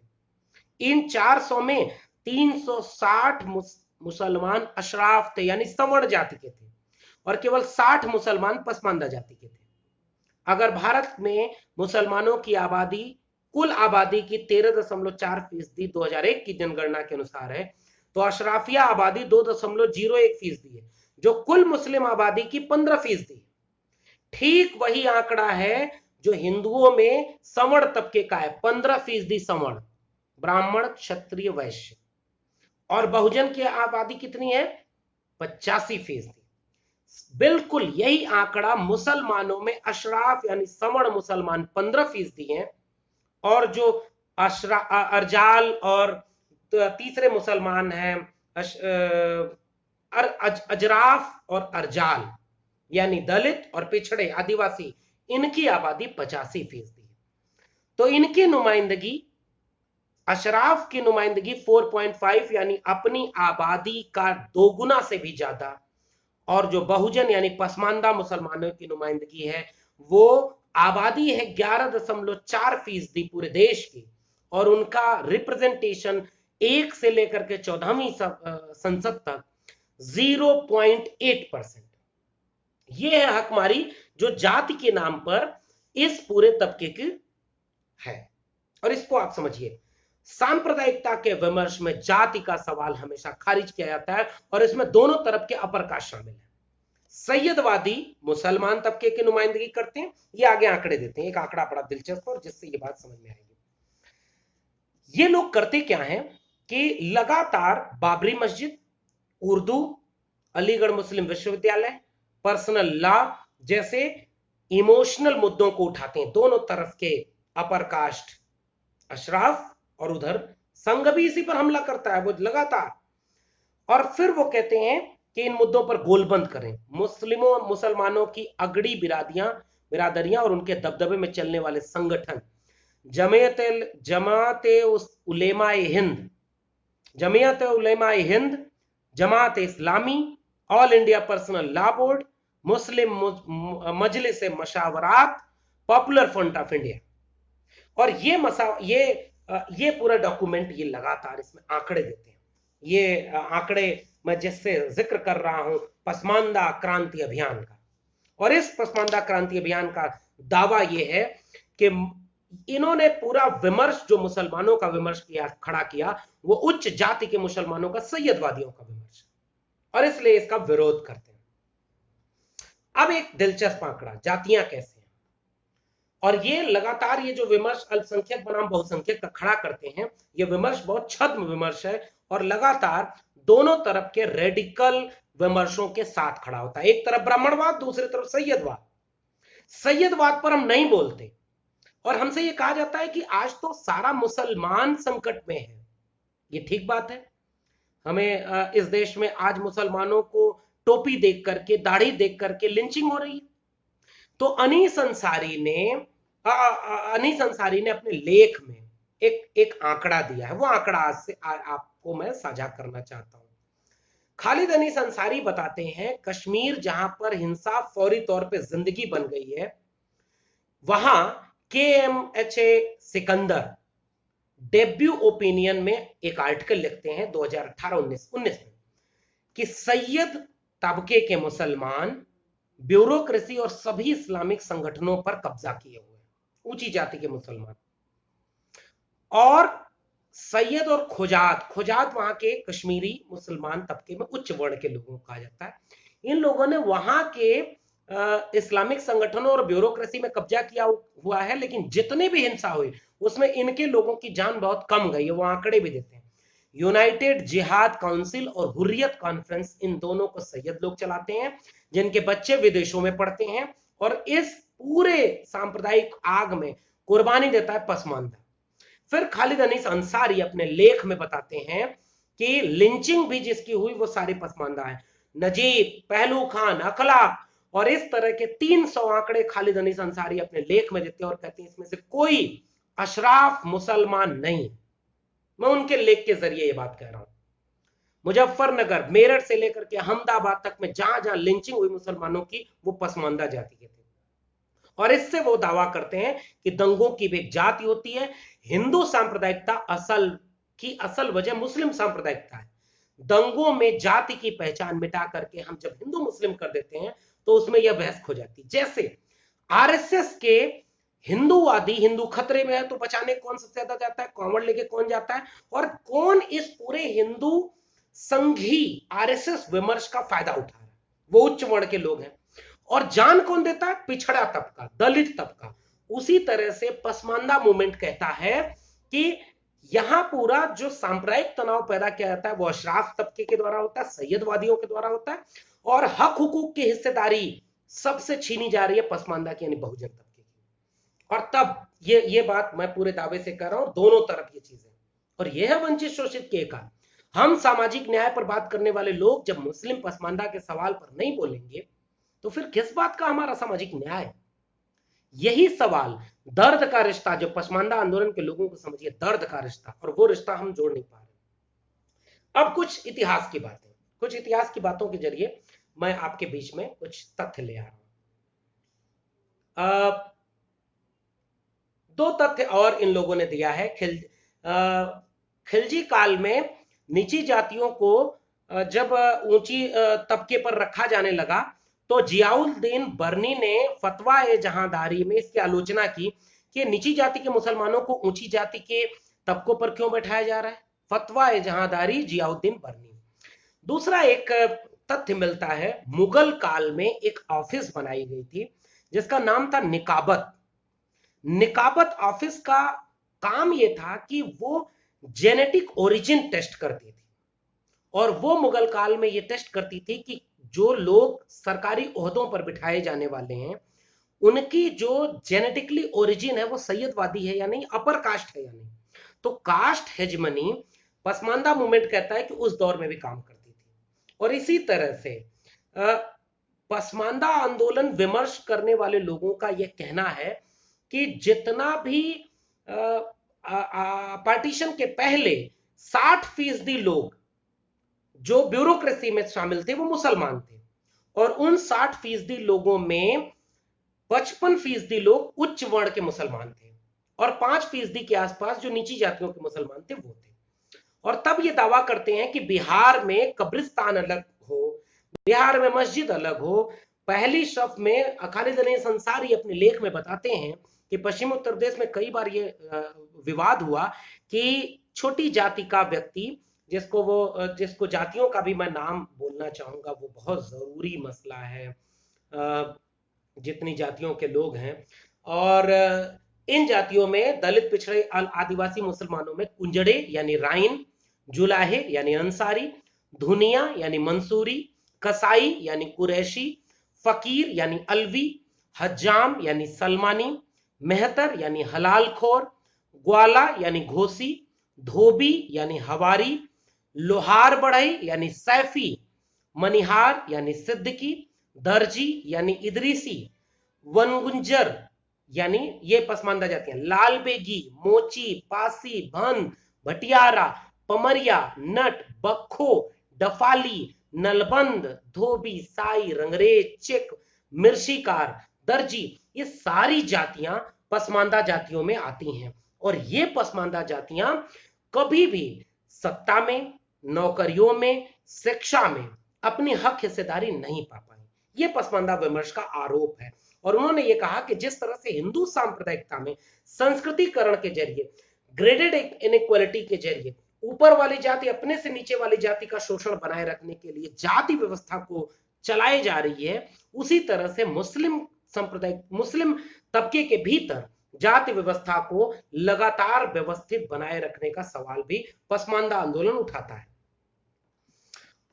इन 400 में 360 मुसलमान अशराफ थे यानी सवर्ण जाति के थे, और केवल 60 मुसलमान पसमानदा जाति के थे। अगर भारत में मुसलमानों की आबादी कुल आबादी की 13.4% 2001 की जनगणना के अनुसार है, तो अशराफिया आबादी 2.01% है, जो कुल मुस्लिम आबादी की 15% है। ठीक वही आंकड़ा है जो हिंदुओं में सवर्ण तबके का है, 15% सवर्ण, ब्राह्मण क्षत्रिय वैश्य। और बहुजन की आबादी कितनी है? 85%। बिल्कुल यही आंकड़ा मुसलमानों में अशराफ यानी सवर्ण मुसलमान 15% हैं, और जो अरजाल और तीसरे मुसलमान हैं अजराफ और अरजाल यानी दलित और पिछड़े आदिवासी, इनकी आबादी 85% है। तो इनकी नुमाइंदगी, अशराफ की नुमाइंदगी 4.5 यानी अपनी आबादी का दोगुना से भी ज्यादा, और जो बहुजन यानी पसमानदा मुसलमानों की नुमाइंदगी है वो आबादी है 11.4% पूरे देश की, और उनका रिप्रेजेंटेशन 1 से लेकर के 14वीं संसद तक 0.8%। ये है हकमारी जो जाति के नाम पर इस पूरे तबके की है। और इसको आप समझिए, सांप्रदायिकता के विमर्श में जाति का सवाल हमेशा खारिज किया जाता है, और इसमें दोनों तरफ के अपरकाश शामिल है। सैयदवादी मुसलमान तबके की नुमाइंदगी करते हैं, ये आगे आंकड़े देते हैं। एक आंकड़ा बड़ा दिलचस्प और जिससे ये बात समझ में आएगी। ये लोग करते क्या है कि लगातार बाबरी मस्जिद, उर्दू, अलीगढ़ मुस्लिम विश्वविद्यालय, पर्सनल लॉ जैसे इमोशनल मुद्दों को उठाते हैं। दोनों तरफ के अपर कास्ट अशराफ और उधर संघ भी इसी पर हमला करता है वो लगातार, और फिर वो कहते हैं कि इन मुद्दों पर गोलबंद करें। मुसलमानों की अगड़ी बिरादरियां और उनके दबदबे में चलने वाले संगठन Jamaat Ulema Hind, Jamaat Islami, all India personal law board, Muslim Majlis Mushawarat, popular front of India. और ये पूरा डॉक्यूमेंट ये लगातार इसमें आंकड़े देते हैं। ये आंकड़े मैं जिससे जिक्र कर रहा हूं पसमानदा क्रांति अभियान का, और इस पसमानदा क्रांति अभियान का दावा ये है कि इन्होंने पूरा विमर्श जो मुसलमानों का विमर्श खड़ा किया वो उच्च जाति के मुसलमानों का, सैयदवादियों का विमर्श, और इसलिए इसका विरोध करते हैं। अब एक दिलचस्प आंकड़ा, जातियां कैसे हैं, और ये लगातार ये जो विमर्श अल्पसंख्यक बनाम बहुसंख्यक का खड़ा करते हैं, ये विमर्श बहुत छद्म विमर्श है और लगातार दोनों तरफ के रेडिकल विमर्शों के साथ खड़ा होता है। एक तरफ ब्राह्मणवाद, दूसरी तरफ सैयदवाद। सैयदवाद पर हम नहीं बोलते, और हमसे ये कहा जाता है कि आज तो सारा मुसलमान संकट में है। ये ठीक बात है। हमें इस देश में आज मुसलमानों को टोपी देख करके, दाढ़ी देख करके लिंचिंग हो रही है। तो अनीस अंसारी ने अपने लेख में एक आंकड़ा दिया है, वो आंकड़ा आज से आपको मैं साझा करना चाहता हूं। खालिद अनीस अंसारी बताते हैं कश्मीर जहां पर हिंसा फौरी तौर पे जिंदगी बन गई है, वहां KMHA सिकंदर डेब्यू ओपिनियन में एक आर्टिकल लिखते हैं 2018-19 में कि सैयद तबके के मुसलमान ब्यूरोक्रेसी और सभी इस्लामिक संगठनों पर कब्जा किए हुए, ऊंची जाति के मुसलमान, और सैयद और खुजात वहां के कश्मीरी मुसलमान तबके में उच्च वर्ण के लोगों को कहा जाता है। इन लोगों ने वहां के इस्लामिक संगठनों और ब्यूरोक्रेसी में कब्जा किया हुआ है, लेकिन जितने भी हिंसा हुई उसमें इनके लोगों की जान बहुत कम गई है, वो आंकड़े भी देते हैं। यूनाइटेड जिहाद काउंसिल और हुर्रियत कॉन्फ्रेंस, इन दोनों को सैयद लोग चलाते हैं जिनके बच्चे विदेशों में पढ़ते हैं, और इस पूरे सांप्रदायिक आग में कुर्बानी देता है पसमानदा। फिर खालिद अनीस अंसारी अपने लेख में बताते हैं कि लिंचिंग भी जिसकी हुई वो सारी पसमानदा है। नजीब, पहलू खान, अखलाक और इस तरह के 300 आंकड़े खालिद अनीस अंसारी अपने लेख में देते हैं और कहते हैं इसमें से कोई अशराफ मुसलमान नहीं। मैं उनके लेख के जरिए ये बात कह रहा हूं। मुजफ्फरनगर, मेरठ से लेकर के अहमदाबाद तक में जहां जहां लिंचिंग हुई मुसलमानों की, वो पसमानदा जाति के थे, और इससे वो दावा करते हैं कि दंगों की भी एक जाति होती है। हिंदू सांप्रदायिकता असल वजह मुस्लिम सांप्रदायिकता है। दंगों में जाति की पहचान मिटा करके हम जब हिंदू मुस्लिम कर देते हैं तो उसमें यह बहस खो जाती है। जैसे RSS के हिंदूवादी, हिंदू खतरे में है तो बचाने कौन सबसे ज्यादा जाता है, कांवड़ लेके कौन जाता है, और कौन इस पूरे हिंदू संघी आरएसएस विमर्श का फायदा उठा रहा है, वो उच्च वर्ण के लोग हैं। और जान कौन देता है? पिछड़ा तबका, दलित तबका। उसी तरह से पसमानदा मूवमेंट कहता है कि यहां पूरा जो सांप्रदायिक तनाव पैदा किया जाता है वो अशराफ तबके के द्वारा होता है, सैयदवादियों के द्वारा होता है, और हक हुकूक की हिस्सेदारी सबसे छीनी जा रही है पसमानदा की, यानी बहुजन तबके की। और तब ये बात मैं पूरे दावे से कर रहा हूं, दोनों तरफ ये चीजें। और यह है वंचित शोषित के एकाल। हम सामाजिक न्याय पर बात करने वाले लोग जब मुस्लिम पसमानदा के सवाल पर नहीं बोलेंगे तो फिर किस बात का हमारा सामाजिक न्याय? यही सवाल, दर्द का रिश्ता जो पसमानदा आंदोलन के लोगों को समझिए, दर्द का रिश्ता, और वो रिश्ता हम जोड़ नहीं पा रहे। अब कुछ इतिहास की बातें, कुछ इतिहास की बातों के जरिए मैं आपके बीच में कुछ तथ्य ले आ रहा हूं। दो तथ्य और इन लोगों ने दिया है। खिलजी काल में नीची जातियों को जब ऊंची तबके पर रखा जाने लगा तो जियाउद्दीन बर्नी ने फतवा ए जहांदारी में इसकी आलोचना की कि नीची जाति के मुसलमानों को ऊंची जाति के तबकों पर क्यों बैठाया जा रहा है। फतवा ए जहांदारी, जियाउद्दीन बर्नी। दूसरा एक तथ्य मिलता है, मुगल काल में एक ऑफिस बनाई गई थी जिसका नाम था निकाबत। निकाबत ऑफिस का काम यह था कि वो जेनेटिक ओरिजिन टेस्ट करती थी, और वो मुगल काल में ये टेस्ट करती थी कि जो लोग सरकारी ओहदों पर बिठाए जाने वाले हैं उनकी जो जेनेटिकली ओरिजिन है वो सैयदवादी है या नहीं, अपर कास्ट है या नहीं। तो कास्ट हेजमनी पसमानदा मूवमेंट कहता है कि उस दौर में भी काम करती थी। और इसी तरह से पसमानदा आंदोलन विमर्श करने वाले लोगों का यह कहना है कि जितना भी पार्टीशन के पहले 60% लोग जो ब्यूरोक्रेसी में शामिल थे वो मुसलमान थे, और उन 60% लोगों में 55% लोग उच्च वर्ण के मुसलमान थे, और 5% के आसपास जो नीची जातियों के मुसलमान थे वो थे। और तब ये दावा करते हैं कि बिहार में कब्रिस्तान अलग हो, बिहार में मस्जिद अलग हो। पहली शफ में खालिद अलीस अंसारी अपने लेख में बताते हैं कि पश्चिम उत्तर प्रदेश में कई बार ये विवाद हुआ कि छोटी जाति का व्यक्ति, जिसको जातियों का भी मैं नाम बोलना चाहूंगा, वो बहुत जरूरी मसला है, जितनी जातियों के लोग हैं, और इन जातियों में दलित, पिछड़े, आदिवासी मुसलमानों में कुंजड़े यानी राइन, जुलाहे यानी अंसारी, धुनिया यानी मंसूरी, कसाई यानी कुरैशी, फकीर यानी अलवी, हज्जाम यानी सलमानी, मेहतर यानी हलालखोर, ग्वाला यानी घोसी, धोबी यानी हवारी, लोहार बढ़ई यानी सैफी, मनिहार यानी सिद्दीकी, दर्जी यानी इदरीसी, वनगुंजर यानी ये पसमानदा जातियां, लाल बेगी, मोची, पासी, भन, भटियारा, पमरिया, नट, बखो, डफाली, नलबंद, धोबी, साई, रंगरेज, चिक, मिर्शीकार, दर्जी, ये सारी जातियां पसमानदा जातियों में आती हैं। और ये पसमानदा जातियां कभी भी सत्ता में, नौकरियों में, शिक्षा में अपनी हक हिस्सेदारी नहीं पा पाई। ये पसमानदा विमर्श का आरोप है। और उन्होंने ये कहा कि जिस तरह से हिंदू सांप्रदायिकता में संस्कृतिकरण के जरिए, ग्रेडेड इनइक्वालिटी के जरिए ऊपर वाली जाति अपने से नीचे वाली जाति का शोषण बनाए रखने के लिए जाति व्यवस्था को चलाई जा रही है, उसी तरह से मुस्लिम संप्रदाय, मुस्लिम तबके के भीतर जाति व्यवस्था को लगातार व्यवस्थित बनाए रखने का सवाल भी पसमानदा आंदोलन उठाता है।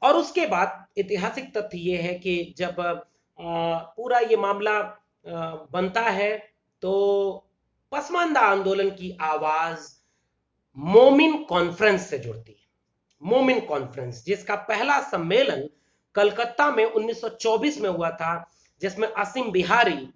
और उसके बाद ऐतिहासिक तथ्य यह है कि जब पूरा ये मामला बनता है तो पसमानदा आंदोलन की आवाज मोमिन कॉन्फ्रेंस से जुड़ती है। मोमिन कॉन्फ्रेंस, जिसका पहला सम्मेलन कलकत्ता में 1924 में हुआ था, जिसमें असीम बिहारी,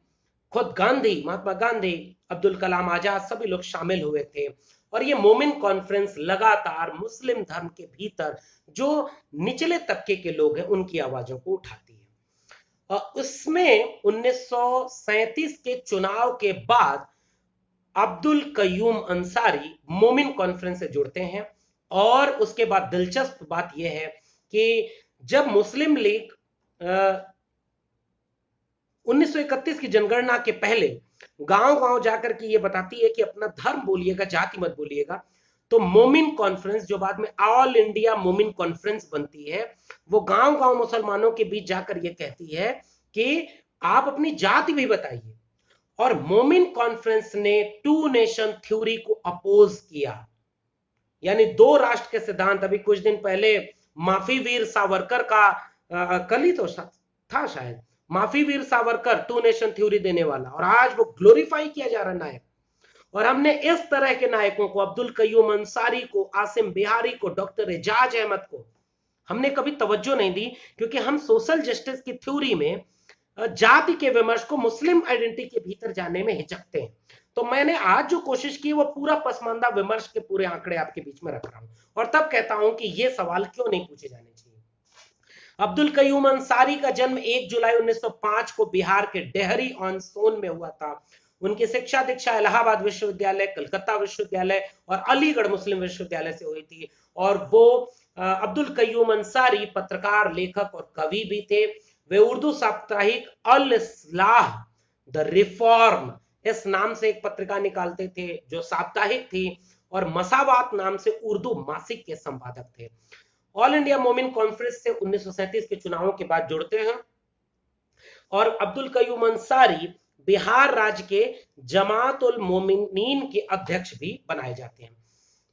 खुद गांधी, महात्मा गांधी, अब्दुल कलाम आजाद, सभी लोग शामिल हुए थे। और ये मोमिन कॉन्फ्रेंस लगातार मुस्लिम धर्म के भीतर जो निचले तबके के लोग हैं उनकी आवाजों को उठाती है। उसमें 1937 के चुनाव के बाद अब्दुल कयूम अंसारी मोमिन कॉन्फ्रेंस से जुड़ते हैं। और उसके बाद दिलचस्प बात यह है कि जब मुस्लिम लीग 1931 की जनगणना के पहले गांव-गांव जाकर के ये बताती है कि अपना धर्म बोलिएगा, जाति मत बोलिएगा, तो मोमिन कॉन्फ्रेंस, जो बाद में ऑल इंडिया मोमिन कॉन्फ्रेंस बनती है, वो गांव गांव मुसलमानों के बीच जाकर ये कहती है कि आप अपनी जाति भी बताइए। और मोमिन कॉन्फ्रेंस ने टू नेशन थ्योरी को अपोज किया, यानी दो राष्ट्र के सिद्धांत। अभी कुछ दिन पहले माफी वीर सावरकर का कल ही तो था शायद, माफी Veer Savarkar to nation theory देने वाला, और आज वो ग्लोरीफाई किया जा रहा नायक। और हमने इस तरह के नायकों को, अब्दुल कयूम अंसारी को, आसिम बिहारी को, डॉक्टर एजाज अहमद को हमने कभी तवज्जो नहीं दी, क्योंकि हम सोशल जस्टिस की थ्योरी में जाति के विमर्श को मुस्लिम आइडेंटिटी के भीतर जाने में हिचकते हैं। तो मैंने आज जो कोशिश की वो पूरा पसमानदा विमर्श के पूरे आंकड़े आपके बीच में रख रहा हूं, और तब कहता हूं कि ये सवाल क्यों नहीं पूछे जाने चाहिए। अब्दुल कयूम अंसारी का जन्म 1 जुलाई 1905 को बिहार के डेहरी ऑन सोन में हुआ था। उनकी शिक्षा दीक्षा इलाहाबाद विश्वविद्यालय, कलकत्ता विश्वविद्यालय और अलीगढ़ मुस्लिम विश्वविद्यालय से हुई थी। और वो अब्दुल कयूम अंसारी पत्रकार, लेखक और कवि भी थे। वे उर्दू साप्ताहिक अल इस्लाह द रिफॉर्म इस नाम से एक पत्रिका निकालते थे जो साप्ताहिक थी, और मसावात नाम से उर्दू मासिक के संपादक थे। ऑल इंडिया मोमिन कॉन्फ्रेंस से 1937 के चुनावों के बाद जुड़ते हैं, और अब्दुल कयूम अंसारी बिहार राज्य के जमात उल मोमिनीन के अध्यक्ष भी बनाए जाते हैं।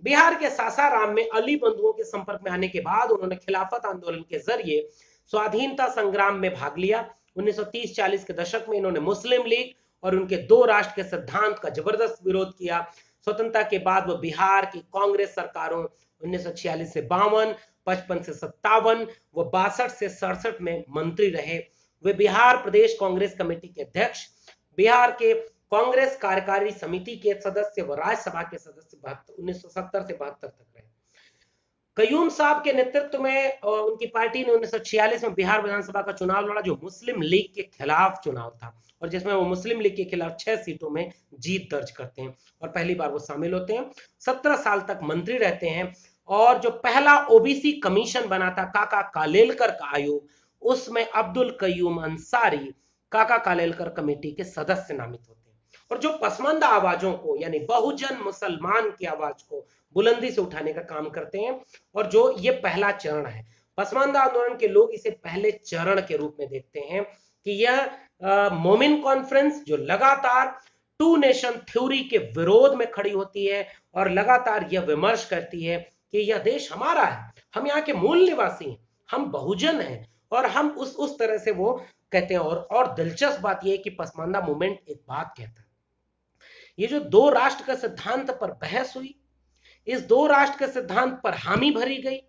बिहार के सासाराम में अली बंधुओं के संपर्क में आने के बाद उन्होंने खिलाफत आंदोलन के जरिए स्वाधीनता संग्राम में भाग लिया। 1930-40 के दशक में इन्होंने मुस्लिम लीग और उनके दो राष्ट्र के सिद्धांत का जबरदस्त विरोध किया। स्वतंत्रता के बाद वो बिहार की कांग्रेस सरकारों 1946 से 52, 55 से 57, वो 62 से 67 में मंत्री रहे। वे बिहार प्रदेश कांग्रेस कमेटी के अध्यक्ष, बिहार के कांग्रेस कार्यकारी समिति के सदस्य व राज्यसभा के सदस्य 1970 से 72 तक रहे। कयूम साहब के नेतृत्व में उनकी पार्टी ने 1946 में बिहार विधानसभा का चुनाव लड़ा, जो मुस्लिम लीग के खिलाफ चुनाव था, और जिसमें वो मुस्लिम लीग के खिलाफ 6 सीटों में जीत दर्ज करते हैं और पहली बार वो शामिल होते हैं। 17 साल तक मंत्री रहते हैं, और जो पहला ओबीसी कमीशन बना था काका कालेलकर का आयोग, उसमें अब्दुल कयूम अंसारी काका कालेलकर कमेटी के सदस्य नामित होते हैं। और जो पसमानदा आवाजों को, यानी बहुजन मुसलमान की आवाज को बुलंदी से उठाने का काम करते हैं, और जो ये पहला चरण है, पसमानदा आंदोलन के लोग इसे पहले चरण के रूप में देखते हैं कि यह मोमिन कॉन्फ्रेंस जो लगातार टू नेशन थ्योरी के विरोध में खड़ी होती है और लगातार यह विमर्श करती है कि यह देश हमारा है, हम यहाँ के मूल निवासी हैं, हम बहुजन हैं, और हम उस तरह से वो कहते हैं। और दिलचस्प बात यह है कि पसमानदा मूवमेंट एक बात कहता है, ये जो दो राष्ट्र के सिद्धांत पर बहस हुई, इस दो राष्ट्र के सिद्धांत पर हामी भरी गई,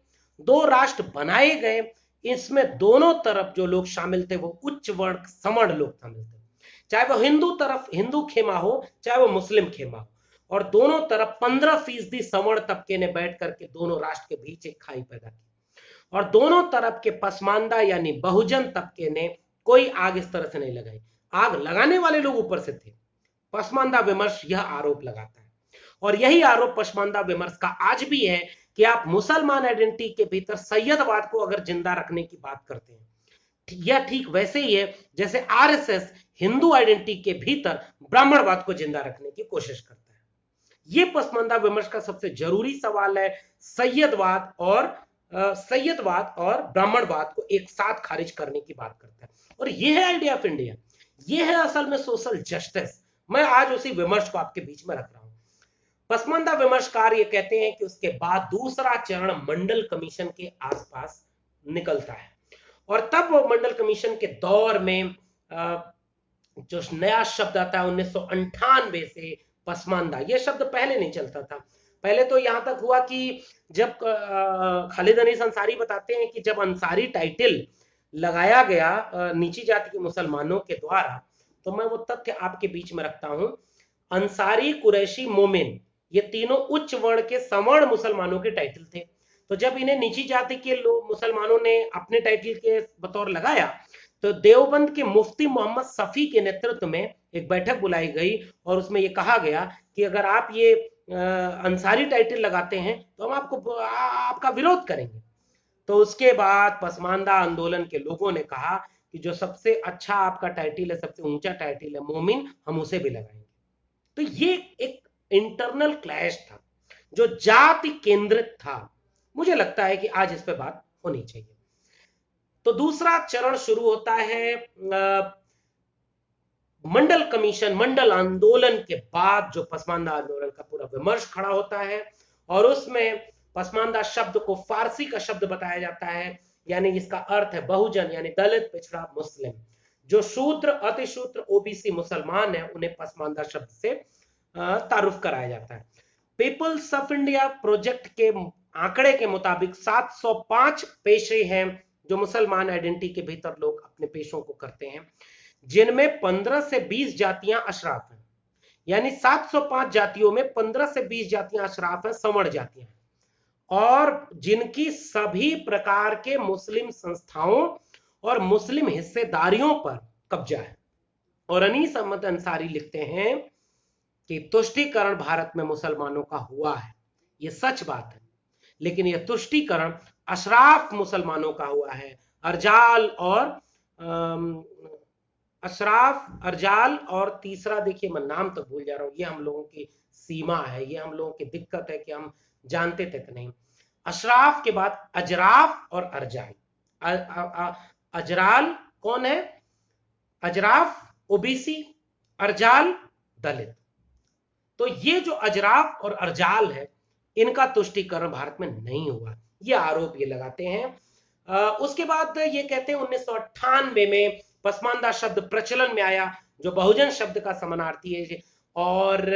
दो राष्ट्र बनाए गए, इसमें दोनों तरफ जो लोग शामिल थे वो उच्च वर्ण सवर्ण लोग शामिल थे, चाहे वो हिंदू खेमा हो, चाहे वो मुस्लिम खेमा हो, और दोनों तरफ 15% सवर्ण तबके ने बैठ करके दोनों राष्ट्र के बीच एक खाई पैदा की, और दोनों तरफ के पसमानदा यानी बहुजन तबके ने कोई आग इस तरह से नहीं लगाई। आग लगाने वाले लोग ऊपर से थे। पसमानदा विमर्श यह आरोप लगाता है, और यही आरोप पसमानदा विमर्श का आज भी है कि आप मुसलमान आइडेंटिटी के भीतर सैयदवाद को अगर जिंदा रखने की बात करते हैं, यह ठीक वैसे ही है जैसे आरएसएस हिंदू आइडेंटिटी के भीतर ब्राह्मणवाद को जिंदा रखने की कोशिश करता है। यह पसमानदा विमर्श का सबसे जरूरी सवाल है, सैयदवाद और ब्राह्मणवाद को एक साथ खारिज करने की बात करता है, और यह है आइडिया ऑफ इंडिया, यह है असल में सोशल जस्टिस। मैं आज उसी विमर्श को आपके बीच में रख रहा हूं। पसमानदा विमर्शकार ये कहते हैं कि उसके बाद दूसरा चरण मंडल कमीशन के आसपास निकलता है, और तब वो मंडल कमीशन के दौर में जो नया शब्द आता है 1998 से पसमानदा, यह शब्द पहले नहीं चलता था। पहले तो यहां तक हुआ कि जब खालिद अनीस अंसारी बताते हैं कि जब अंसारी टाइटल लगाया गया नीची जाति के मुसलमानों के द्वारा, तो मैं वो तथ्य आपके बीच में रखता हूं। अंसारी, कुरैशी, मोमिन, ये तीनों उच्च वर्ण के सवर्ण मुसलमानों के टाइटल थे। तो जब इन्हें नीची जाति के लोग मुसलमानों ने अपने टाइटल के बतौर लगाया, तो देवबंद के मुफ्ती मोहम्मद सफी के नेतृत्व में एक बैठक बुलाई गई, और उसमें यह कहा गया कि अगर आप ये अंसारी टाइटल लगाते हैं तो हम आपका विरोध करेंगे। तो उसके बाद पसमानदा आंदोलन के लोगों ने कहा कि जो सबसे अच्छा आपका टाइटल है, सबसे ऊंचा टाइटल है मोमिन, हम उसे भी लगाएंगे। तो ये एक इंटरनल क्लैश था, जो जाति केंद्रित था। मुझे लगता है कि आज इस पे बात होनी चाहिए। तो दूसरा चरण शुरू होता है मंडल कमीशन, मंडल आंदोलन के बाद जो पसमानदा आंदोलन का पूरा विमर्श खड़ा होता है, और उसमें पसमानदा शब्द को फारसी का शब्द बताया जाता है, यानी इसका अर्थ है बहुजन, यानी दलित, पिछड़ा, मुस्लिम। जो शूद्र, अतिशूद्र, ओबीसी मुसलमान है, उन्हें पसमानदा शब्द से तारुफ कराया जाता है। पीपल्स ऑफ इंडिया प्रोजेक्ट के आंकड़े के मुताबिक 705 पेशे हैं जो मुसलमान आइडेंटिटी के भीतर लोग अपने पेशों को करते हैं, जिनमें 15 से 20 जातियां अशराफ हैं। यानी 705 जातियों में 15 से 20 जातियां अशराफ हैं, सवर्ण जातियां हैं, और जिनकी सभी प्रकार के मुस्लिम संस्थाओं और मुस्लिम हिस्सेदारियों पर कब्जा है। और अनीस अहमद अंसारी लिखते हैं कि तुष्टीकरण भारत में मुसलमानों का हुआ है, यह सच बात है, लेकिन यह तुष्टीकरण अशराफ मुसलमानों का हुआ है। अरजाल और अशराफ, अरजाल, और तीसरा देखिए मैं नाम तो भूल जा रहा हूं, ये हम लोगों की सीमा है, ये हम लोगों की दिक्कत है कि हम जानते थे कि नहीं। अशराफ के बाद अजराफ और अरजाल। अजराल कौन है? अजराफ ओबीसी, अरजाल दलित। तो ये जो अजराफ और अरजाल है, इनका तुष्टीकरण भारत में नहीं हुआ, ये आरोप ये लगाते हैं। उसके बाद ये कहते हैं 1998 में पसमानदा शब्द प्रचलन में आया, जो बहुजन शब्द का समानार्थी है, और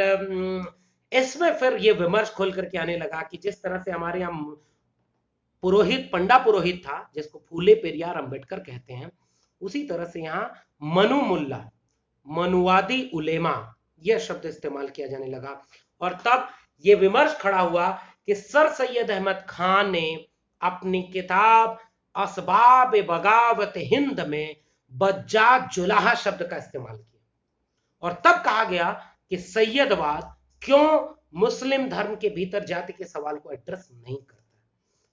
इसमें फिर ये विमर्श खोल करके आने लगा कि जिस तरह से हमारे यहाँ पुरोहित, पंडा पुरोहित था, जिसको फूले पेरियार अंबेडकर कहते हैं, उसी तरह से यहाँ मनु मुल्ला, मनुवादी उलेमा, यह शब्द इस्तेमाल किया जाने लगा। और तब यह विमर्श खड़ा हुआ कि सर सैयद अहमद खान ने अपनी किताब असबाब बगावत हिंद में बज्जात जुलाहा शब्द का इस्तेमाल किया, और तब कहा गया कि सैयदवाद क्यों मुस्लिम धर्म के भीतर जाति के सवाल को एड्रेस नहीं करता।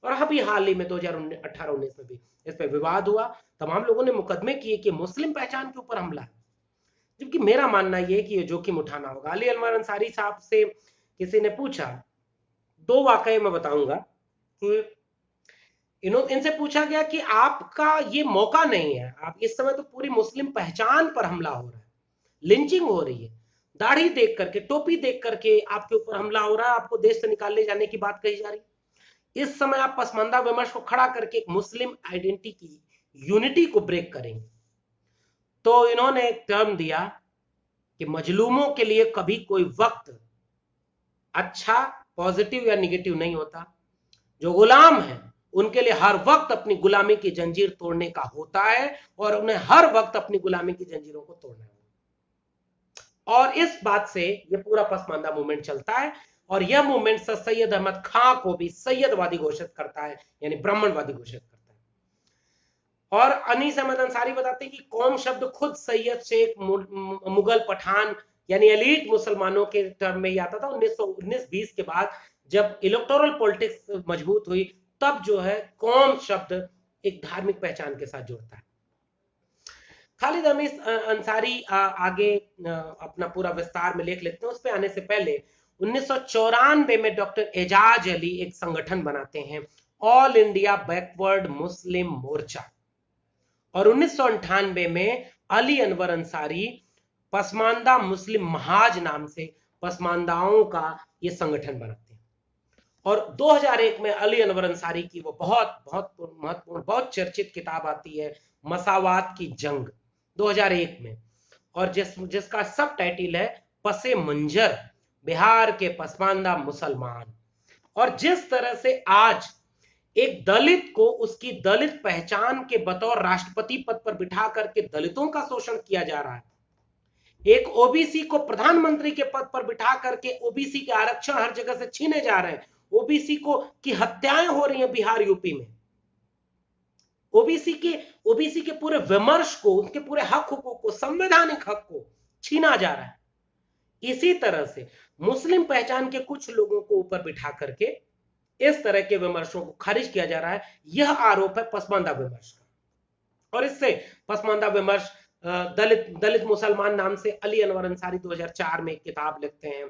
और अभी हाल ही में 2018-19 में भी इस पर विवाद हुआ, तमाम लोगों ने मुकदमे किए कि मुस्लिम पहचान के ऊपर हमला है, जबकि मेरा मानना यह कि यह जोखिम उठाना होगा। अली अनवर अंसारी साहब से किसी ने पूछा, दो वाकये मैं बताऊंगा, कि इनसे पूछा गया कि आपका ये मौका नहीं है, आप इस समय तो पूरी मुस्लिम पहचान पर हमला हो रहा है, लिंचिंग हो रही है, दाढ़ी देख करके, टोपी देख करके आपके ऊपर हमला हो रहा है, आपको देश से निकालने जाने की बात कही जा रही है। इस समय आप पसमानदा विमर्श को खड़ा करके एक मुस्लिम आइडेंटिटी की यूनिटी को ब्रेक करेंगे। तो इन्होंने एक टर्म दिया कि मजलूमों के लिए कभी कोई वक्त अच्छा, पॉजिटिव या निगेटिव नहीं होता, जो गुलाम है उनके लिए हर वक्त अपनी गुलामी की जंजीर तोड़ने का होता है, और उन्हें हर वक्त अपनी गुलामी की जंजीरों को तोड़ना है। और इस बात से यह पूरा पसमानदा मूवमेंट चलता है, और यह मूवमेंट सर सैयद अहमद खां को भी सैयदवादी घोषित करता है, यानी ब्राह्मणवादी घोषित करता है। और अनीस अहमद अंसारी बताते हैं कि कौम शब्द खुद सैयद शेख मुगल पठान, यानी एलीट मुसलमानों के टर्म में ही आता था। 1919-20 के बाद जब इलेक्टोरल पॉलिटिक्स मजबूत हुई, तब जो है कौम शब्द एक धार्मिक पहचान के साथ जुड़ता है। खालिद अमीस अंसारी आगे अपना पूरा विस्तार में लेख लेते हैं। उस पर आने से पहले 1994 में डॉक्टर एजाज अली एक संगठन बनाते हैं, ऑल इंडिया बैकवर्ड मुस्लिम मोर्चा, और 1998 में अली अनवर अंसारी पसमानदा मुस्लिम महाज नाम से पसमानदाओं का ये संगठन बनाते हैं। और 2001 में अली अनवर अंसारी की वो बहुत बहुत महत्वपूर्ण, बहुत चर्चित किताब आती है, मसावात की जंग, 2001 में, और जिसका सब टाइटल है पसे मंजर, बिहार के पसमानदा मुसलमान। और जिस तरह से आज एक दलित को उसकी दलित पहचान के बतौर राष्ट्रपति पद पर बिठा करके दलितों का शोषण किया जा रहा है, एक ओबीसी को प्रधानमंत्री के पद पर बिठा करके ओबीसी के आरक्षण हर जगह से छीने जा रहे हैं, ओबीसी को की हत्याएं हो रही हैं बिहार, यूपी में, ओबीसी के पूरे विमर्श को, उनके पूरे हक हुकूक को, संवैधानिक हक को छीना जा रहा है। इसी तरह से मुस्लिम पहचान के कुछ लोगों को ऊपर बिठा करके इस तरह के विमर्शों को खारिज किया जा रहा है। यह आरोप है पसमानदा विमर्श का। और इससे पसमानदा विमर्श दलित मुसलमान नाम से अली अनवर अंसारी 2004 में एक किताब लिखते हैं।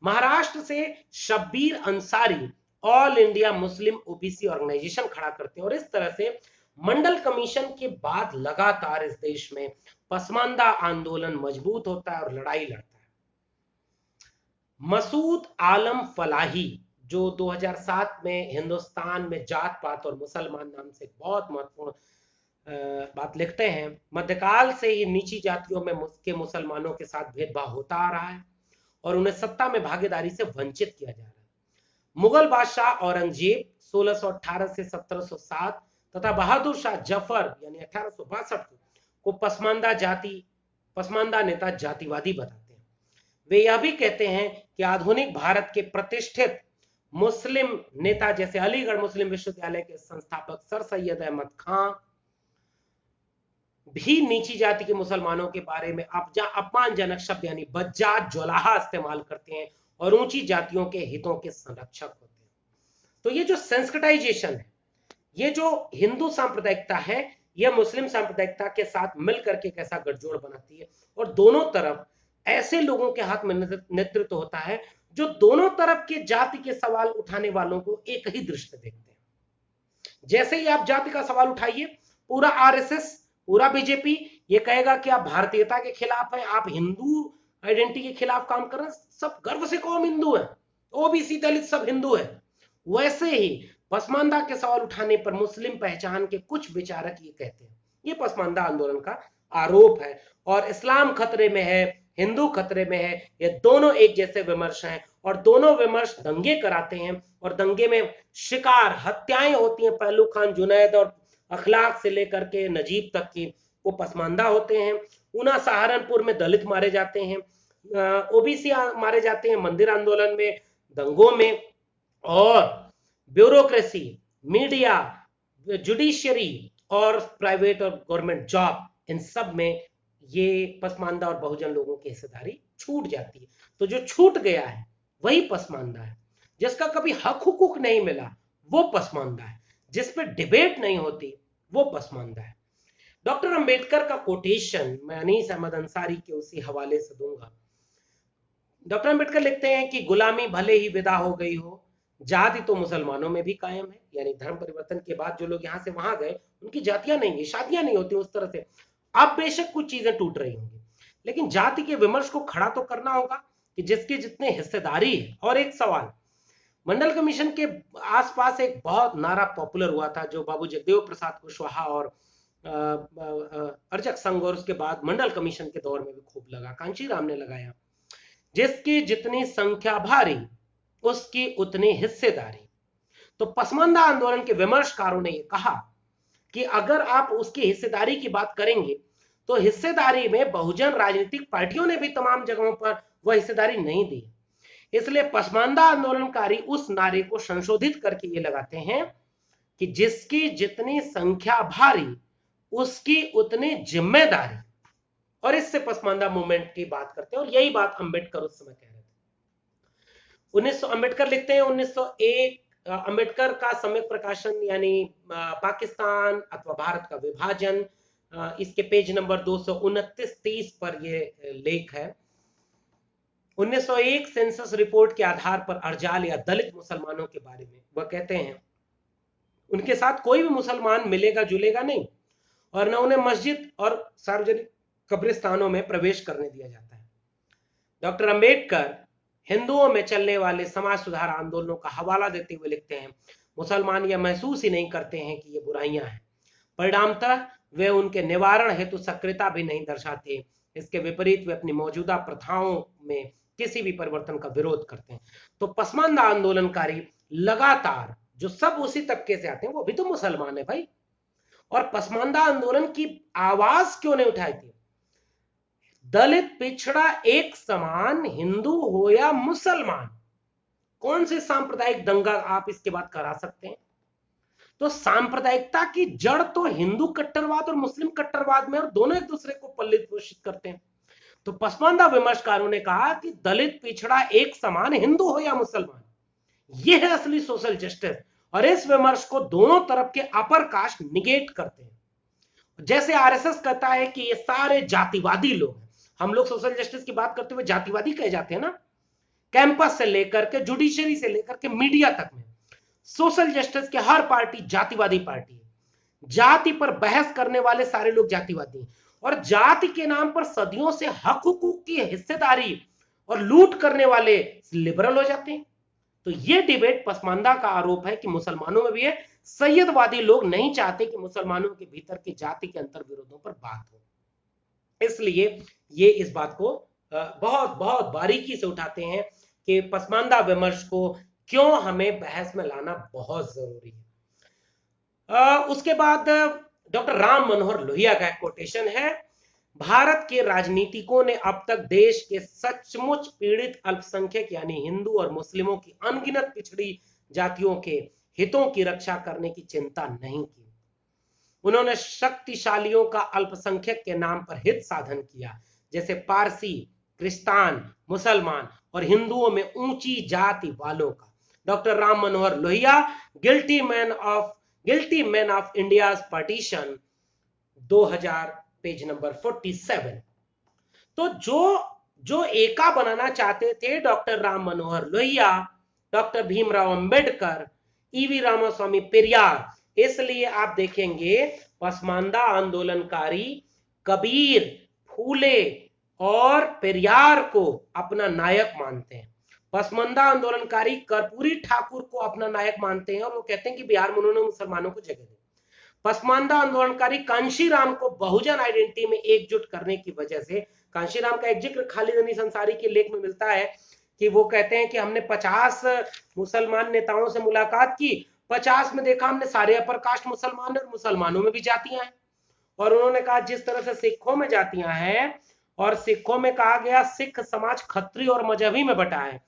महाराष्ट्र से Shabbir Ansari all India Muslim OBC organisation खड़ा करते हैं और इस तरह से मंडल कमीशन के बाद लगातार इस देश में पसमानदा आंदोलन मजबूत होता है और लड़ाई लड़ता है। मसूद आलम फलाही जो 2007 में हिंदुस्तान में जात पात और मुसलमान नाम से बहुत महत्वपूर्ण बात लिखते हैं, मध्यकाल से ही नीची जातियों में के मुसलमानों के साथ भेदभाव होता आ रहा है और उन्हें सत्ता में भागीदारी से वंचित किया जा रहा है। मुगल बादशाह औरंगजेब 1618 से 1707 तथा बहादुर शाह जफर यानी 1862 को पसमानदा नेता जातिवादी बताते हैं। वे यह भी कहते हैं कि आधुनिक भारत के प्रतिष्ठित मुस्लिम नेता जैसे अलीगढ़ मुस्लिम विश्वविद्यालय के संस्थापक सर सैयद अहमद खां भी नीची जाति के मुसलमानों के बारे में अपमानजनक शब्द यानी बज्जात जुलाहा इस्तेमाल करते हैं और ऊंची जातियों के हितों के संरक्षक होते हैं। तो ये जो सेंसिटाइजेशन है, ये जो हिंदू सांप्रदायिकता है, यह मुस्लिम सांप्रदायिकता के साथ मिलकर के कैसा गठजोड़ बनाती है और दोनों तरफ ऐसे लोगों के हाथ में नेतृत्व होता है जो दोनों तरफ के जाति के सवाल उठाने वालों को एक ही दृष्टि देखते हैं। जैसे ही आप जाति का सवाल उठाइए, पूरा आरएसएस, पूरा बीजेपी ये कहेगा कि आप भारतीयता के खिलाफ हैं, आप हिंदू आइडेंटिटी के खिलाफ काम कर रहे हैं, सब गर्व से कौम हिंदू है, ओबीसी दलित सब हिंदू है। वैसे ही पसमानदा के सवाल उठाने पर मुस्लिम पहचान के कुछ विचारक ये कहते हैं, ये पसमानदा आंदोलन का आरोप है और इस्लाम खतरे में है, हिंदू खतरे में है। ये दोनों एक जैसे विमर्श हैं और दोनों विमर्श दंगे कराते हैं और दंगे में शिकार हत्याएं होती हैं। पहलू खान, जुनैद और अखलाक से लेकर के नजीब तक की वो पसमानदा होते हैं। ऊना सहारनपुर में दलित मारे जाते हैं, ओबीसी मारे जाते हैं मंदिर आंदोलन में, दंगों में, और ब्यूरोक्रेसी, मीडिया, जुडिशियरी और प्राइवेट और गवर्नमेंट जॉब, इन सब में ये पसमानदा और बहुजन लोगों की हिस्सेदारी छूट जाती है। तो जो छूट गया है वही पसमानदा है। जिसका कभी हक हुकूक नहीं मिला वो पसमानदा है। जिस पे डिबेट नहीं होती वो पसमानदा है। डॉक्टर अंबेडकर का कोटेशन मैं अनीस अहमद अंसारी के उसी हवाले से दूंगा। डॉक्टर अंबेडकर लिखते हैं कि गुलामी भले ही विदा हो गई हो, जाति तो मुसलमानों में भी कायम है। यानी धर्म परिवर्तन के बाद जो लोग यहां से वहां गए उनकी जातियां नहीं है, शादियां नहीं होती उस तरह से। अब बेशक कुछ चीजें टूट रही होंगी, लेकिन जाति के विमर्श को खड़ा तो करना होगा कि जिसकी जितने हिस्सेदारी है। और एक सवाल, मंडल कमीशन के आसपास एक बहुत नारा पॉपुलर हुआ था जो बाबू जगदेव प्रसाद कुशवाहा और अर्चक संघ और उसके बाद मंडल कमीशन के दौर में भी खूब लगा, कांशीराम ने लगाया, जिसकी जितनी संख्या भारी उसकी उतनी हिस्सेदारी। तो पसमानदा आंदोलन के विमर्शकारों ने यह कहा कि अगर आप उसकी हिस्सेदारी की बात करेंगे तो हिस्सेदारी में बहुजन राजनीतिक पार्टियों ने भी तमाम जगहों पर वह हिस्सेदारी नहीं दी। इसलिए पसमानदा आंदोलनकारी उस नारे को संशोधित करके ये लगाते हैं कि जिसकी जितनी संख्या भारी उसकी उतनी जिम्मेदारी, और इससे पसमानदा मूवमेंट की बात करते हैं। और यही बात अंबेडकर उस समय कह रहे थे। 1900 अंबेडकर लिखते हैं 1901 अंबेडकर का सम्यक प्रकाशन यानी पाकिस्तान अथवा भारत का विभाजन, इसके पेज नंबर 229-30 पर यह लेख है। 1901 सेंसस रिपोर्ट के आधार पर अर्जाल या दलित मुसलमानों के बारे में वह कहते हैं उनके साथ कोई भी मुसलमान मिलेगा जुलेगा नहीं और न उन्हें मस्जिद और सार्वजनिक कब्रिस्तानों में प्रवेश करने दिया जाता है। डॉक्टर अंबेडकर हिंदुओं में चलने वाले समाज सुधार आंदोलनों का हवाला देते हुए लिखते हैं, मुसलमान यह महसूस ही नहीं करते हैं कि ये बुराइयां हैं, परिणामतः वे उनके निवारण हेतु सक्रियता भी नहीं दर्शाते। इसके विपरीत वे अपनी मौजूदा प्रथाओं में किसी भी परिवर्तन का विरोध करते हैं। तो पसमानदा आंदोलनकारी लगातार जो सब उसी तबके से आते हैं वो भी तो मुसलमान है भाई, और पसमानदा आंदोलन की आवाज क्यों नहीं उठाई थी? दलित पिछड़ा एक समान, हिंदू हो या मुसलमान, कौन से सांप्रदायिक दंगा आप इसके बाद करा सकते हैं? तो सांप्रदायिकता की जड़ तो हिंदू कट्टरवाद और मुस्लिम कट्टरवाद में, और दोनों एक दूसरे को पल्लित पोषित करते हैं। तो पसमानदा विमर्शकारों ने कहा कि दलित पिछड़ा एक समान, हिंदू हो या मुसलमान, यह है असली सोशल जस्टिस। और इस विमर्श को दोनों तरफ के अपर कास्ट निगेट करते हैं। जैसे आरएसएस कहता है कि ये सारे जातिवादी लोग हैं। हम लोग सोशल जस्टिस की बात करते हुए जातिवादी कहे जाते हैं ना, कैंपस से लेकर के जुडिशरी से लेकर के मीडिया तक में सोशल जस्टिस के हर पार्टी जातिवादी पार्टी है। जाति पर बहस करने वाले सारे लोग जातिवादी हैं और जाति के नाम पर सदियों से हक हुकूक की हिस्सेदारी और लूट करने वाले लिबरल हो जाते हैं। तो ये डिबेट पसमानदा का आरोप है कि मुसलमानों में भी है। सैयदवादी लोग नहीं चाहते कि मुसलमानों के भीतर की जाति के अंतर विरोधों पर बात हो, इसलिए ये इस बात को बहुत बहुत बारीकी से उठाते हैं कि पसमानदा विमर्श को क्यों हमें बहस में लाना बहुत जरूरी है। उसके बाद डॉक्टर राम मनोहर लोहिया का एक कोटेशन है, भारत के राजनीतिकों ने अब तक देश के सचमुच पीड़ित अल्पसंख्यक यानी हिंदू और मुस्लिमों की अनगिनत पिछड़ी जातियों के हितों की रक्षा करने की चिंता नहीं की। उन्होंने शक्तिशालियों का अल्पसंख्यक के नाम पर हित साधन किया, जैसे पारसी, क्रिस्तान, मुसलमान और हिंदुओं में ऊंची जाति वालों का। Doctor Ram Manohar Lohia, guilty man of India's partition, 2000, page number 47। तो जो एका बनाना चाहते थे doctor Ram Manohar Lohia, doctor Bhimrao Ambedkar, EV Ramaswamy Periyar, इसलिए आप देखेंगे पसमानदा आंदोलनकारी कबीर, फूले और पेरियार को अपना नायक मानते हैं। पसमानदा आंदोलनकारी कर्पूरी ठाकुर को अपना नायक मानते हैं और वो कहते हैं कि बिहार में उन्होंने मुसलमानों को जगह दी। पसमानदा आंदोलनकारी कांशीराम को बहुजन आइडेंटिटी में एकजुट करने की वजह से, कांशीराम का एक जिक्र खालिद अनीस अंसारी के लेख में मिलता है कि वो कहते हैं कि हमने 50 मुसलमान नेताओं से मुलाकात की, 50 में देखा हमने सारे अपर कास्ट मुसलमान और मुसलमानों में भी जातियां हैं। और उन्होंने कहा जिस तरह से सिखों में जातियां हैं और सिखों में कहा गया सिख समाज खत्री और मजहबी में बटा है,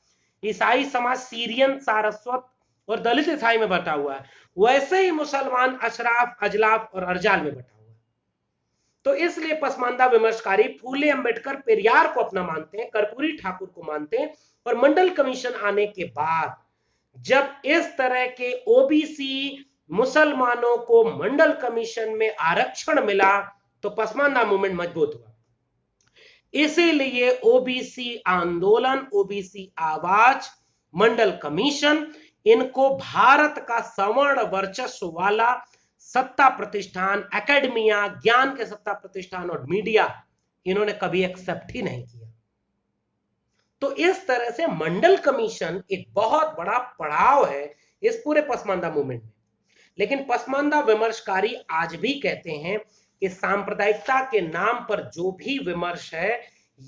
ईसाई समाज सीरियन, सारस्वत और दलित ईसाई में बटा हुआ है, वैसे ही मुसलमान अशराफ, अजलाफ और अर्जाल में बटा हुआ है। तो इसलिए पसमानदा विमर्शकारी फूले, अंबेडकर, पेरियार को अपना मानते हैं, कर्पूरी ठाकुर को मानते हैं। और मंडल कमीशन आने के बाद जब इस तरह के ओबीसी मुसलमानों को मंडल कमीशन में आरक्षण मिला तो पसमानदा मूवमेंट मजबूत हुआ। इसीलिए ओबीसी आंदोलन, ओबीसी आवाज, मंडल कमीशन, इनको भारत का सवर्ण वर्चस्व वाला सत्ता प्रतिष्ठान, एकेडमिया, ज्ञान के सत्ता प्रतिष्ठान और मीडिया, इन्होंने कभी एक्सेप्ट ही नहीं किया। तो इस तरह से मंडल कमीशन एक बहुत बड़ा पड़ाव है इस पूरे पसमानदा मूवमेंट में। लेकिन पसमानदा विमर्शकारी आज भी कहते हैं कि सांप्रदायिकता के नाम पर जो भी विमर्श है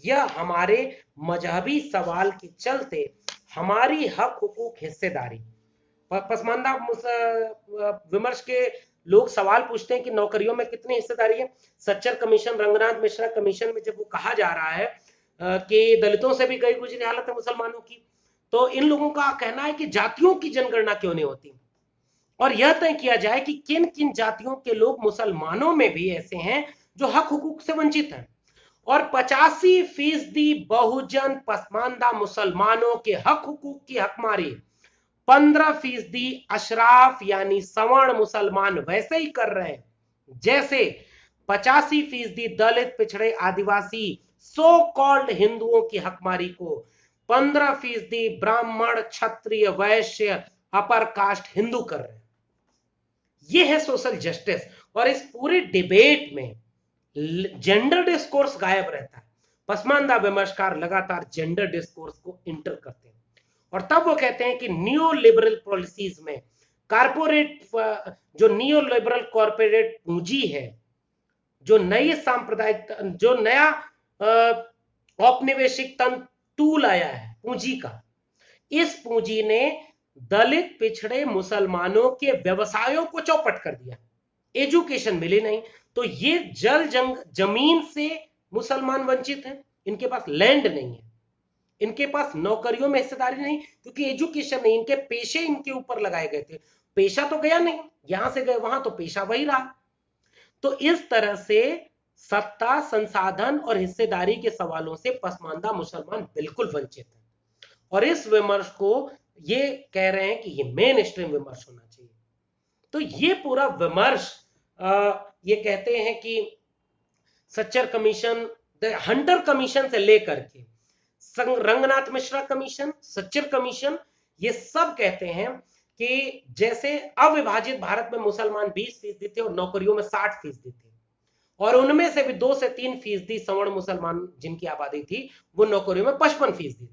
यह हमारे मजहबी सवाल के चलते हमारी हक हुकूक हिस्सेदारी। पसमानदा विमर्श के लोग सवाल पूछते हैं कि नौकरियों में कितनी हिस्सेदारी है। सच्चर कमीशन, रंगनाथ मिश्रा कमीशन में जब वो कहा जा रहा है कि दलितों से भी गई गुजरी हालत है मुसलमानों की, तो इन लोगों का कहना है कि जातियों की जनगणना क्यों नहीं होती और यह तय किया जाए कि किन किन जातियों के लोग मुसलमानों में भी ऐसे हैं जो हक हुकूक से वंचित हैं। और 85% बहुजन पसमानदा मुसलमानों के हक हुकूक की हकमारी 15% अशराफ यानी सवर्ण मुसलमान वैसे ही कर रहे हैं जैसे 85% दलित, पिछड़े, आदिवासी, सो कॉल्ड हिंदुओं की हकमारी को 15% ब्राह्मण, क्षत्रिय, वैश्य, अपर कास्ट हिंदू कर रहे हैं। यह है सोशल जस्टिस। और इस पूरे डिबेट में जेंडर डिस्कोर्स गायब रहता है। पसमानदा विमर्शकार लगातार जेंडर डिस्कोर्स को इंटर करते हैं और तब वो कहते हैं कि नियो लिबरल पॉलिसीज में कारपोरेट, जो नियो लिबरल कॉर्पोरेट पूंजी है, जो नई सांप्रदायिक, जो नया औपनिवेशिक तंत्र टूल आया है पूंजी का, इस पूंजी ने दलित, पिछड़े मुसलमानों के व्यवसायों को चौपट कर दिया। एजुकेशन मिली नहीं तो ये जमीन से मुसलमान वंचित हैं, इनके पास लैंड नहीं है, इनके पास नौकरियों में हिस्सेदारी नहीं क्योंकि एजुकेशन नहीं, इनके पेशे इनके ऊपर लगाए गए थे, पेशा तो गया नहीं, यहां से गए वहां तो पेशा वही रहा। तो इस तरह से सत्ता, संसाधन और हिस्सेदारी के सवालों से पसमानदा मुसलमान बिल्कुल वंचित है। और इस विमर्श को ये कह रहे हैं कि ये मेन स्ट्रीम विमर्श होना चाहिए। तो ये पूरा विमर्श ये कहते हैं कि सच्चर कमीशन, हंटर कमीशन से लेकर के रंगनाथ मिश्रा कमीशन, सच्चर कमीशन, ये सब कहते हैं कि जैसे अविभाजित भारत में मुसलमान 20% थे और नौकरियों में 60% थे, और उनमें से भी 2 से 3% सवर्ण मुसलमान जिनकी आबादी थी वो नौकरियों में 55% थी।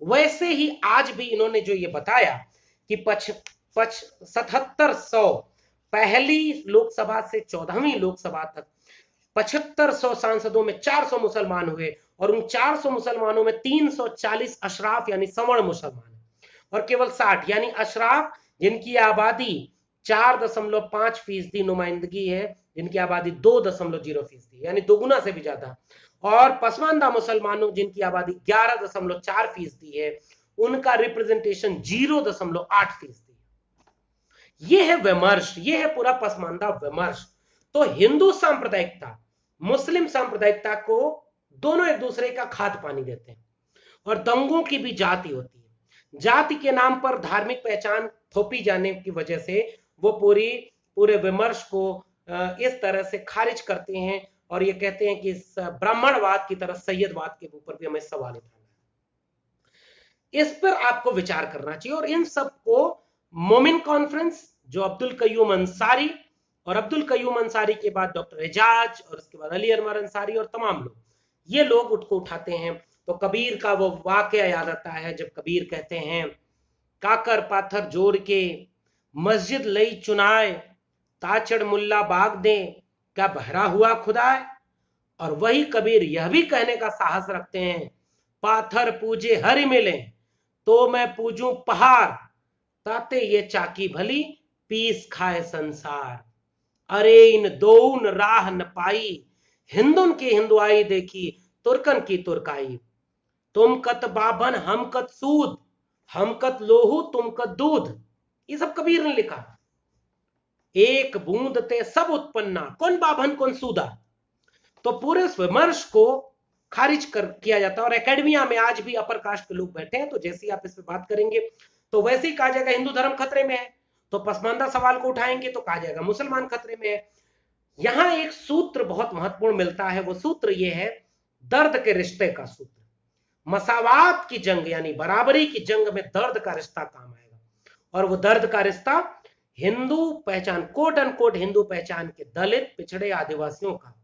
वैसे ही आज भी इन्होंने जो ये बताया कि 7700 पहली लोकसभा से 14वीं लोकसभा तक 7500 सांसदों में 400 मुसलमान हुए, और उन 400 मुसलमानों में 340 अशराफ यानी सवर्ण मुसलमान, और केवल 60 यानी अशराफ जिनकी आबादी 4.5% नुमाइंदगी है, जिनकी आबादी 2.0% यानी दोगुना से भी ज्यादा, और पसमानदा मुसलमानों जिनकी आबादी 11.4% है, उनका रिप्रेजेंटेशन 0.8%। ये है विमर्श, ये है पूरा पसमानदा विमर्श। तो हिंदू सांप्रदायिकता मुस्लिम सांप्रदायिकता को दोनों एक दूसरे का खाद पानी देते हैं, और दंगों की भी जाति होती है। जाति के नाम पर धार्मिक पहचान थोपी जाने की वजह से वो पूरे विमर्श को इस तरह से खारिज करते हैं, और ये कहते हैं कि ब्राह्मणवाद की तरह सैयदवाद के ऊपर भी हमें सवाल उठाना है। इस पर आपको विचार करना चाहिए। और इन सबको मोमिन कॉन्फ्रेंस, जो अब्दुल कयूम अंसारी, और अब्दुल कयूम अंसारी के बाद डॉक्टर एजाज, और उसके बाद अली अनवर अंसारी, और तमाम लोग, ये लोग उसको उठाते हैं। तो कबीर का वो वाकया याद आता है जब कबीर कहते हैं, काकर पाथर जोड़ के मस्जिद लई चुनाए, ताचड़ मुल्ला बाग दे क्या बहरा हुआ खुदाए। और वही कबीर यह भी कहने का साहस रखते हैं, पाथर पूजे हरि मिले तो मैं पूजूं पहाड़, ताते ये चाकी भली पीस खाए संसार। अरे इन दोन राह न पाई, हिंदुन की हिंदुआई देखी तुर्कन की तुर्काई। तुम कत बाभन हम कत सूद, हम कत लोहू तुम कत दूध। ये सब कबीर ने लिखा। एक बूंद ते सब उत्पन्ना, कौन बाभन कौन सूदा। तो पूरे विमर्श को खारिज किया जाता है। और एकेडमिया में आज भी अपर कास्ट के लोग बैठे हैं, तो जैसे ही आप इस पर बात करेंगे तो वैसे ही कहा जाएगा हिंदू धर्म खतरे में है, तो पसमानदा सवाल को उठाएंगे तो कहा जाएगा मुसलमान खतरे में है। यहां एक सूत्र बहुत महत्वपूर्ण मिलता है, वो सूत्र ये है दर्द के रिश्ते का सूत्र। मसावात की जंग यानी बराबरी की जंग में दर्द का रिश्ता काम आएगा, और वो दर्द का रिश्ता हिंदू पहचान, कोट एंड कोट हिंदू पहचान के दलित, पिछड़े, आदिवासियों का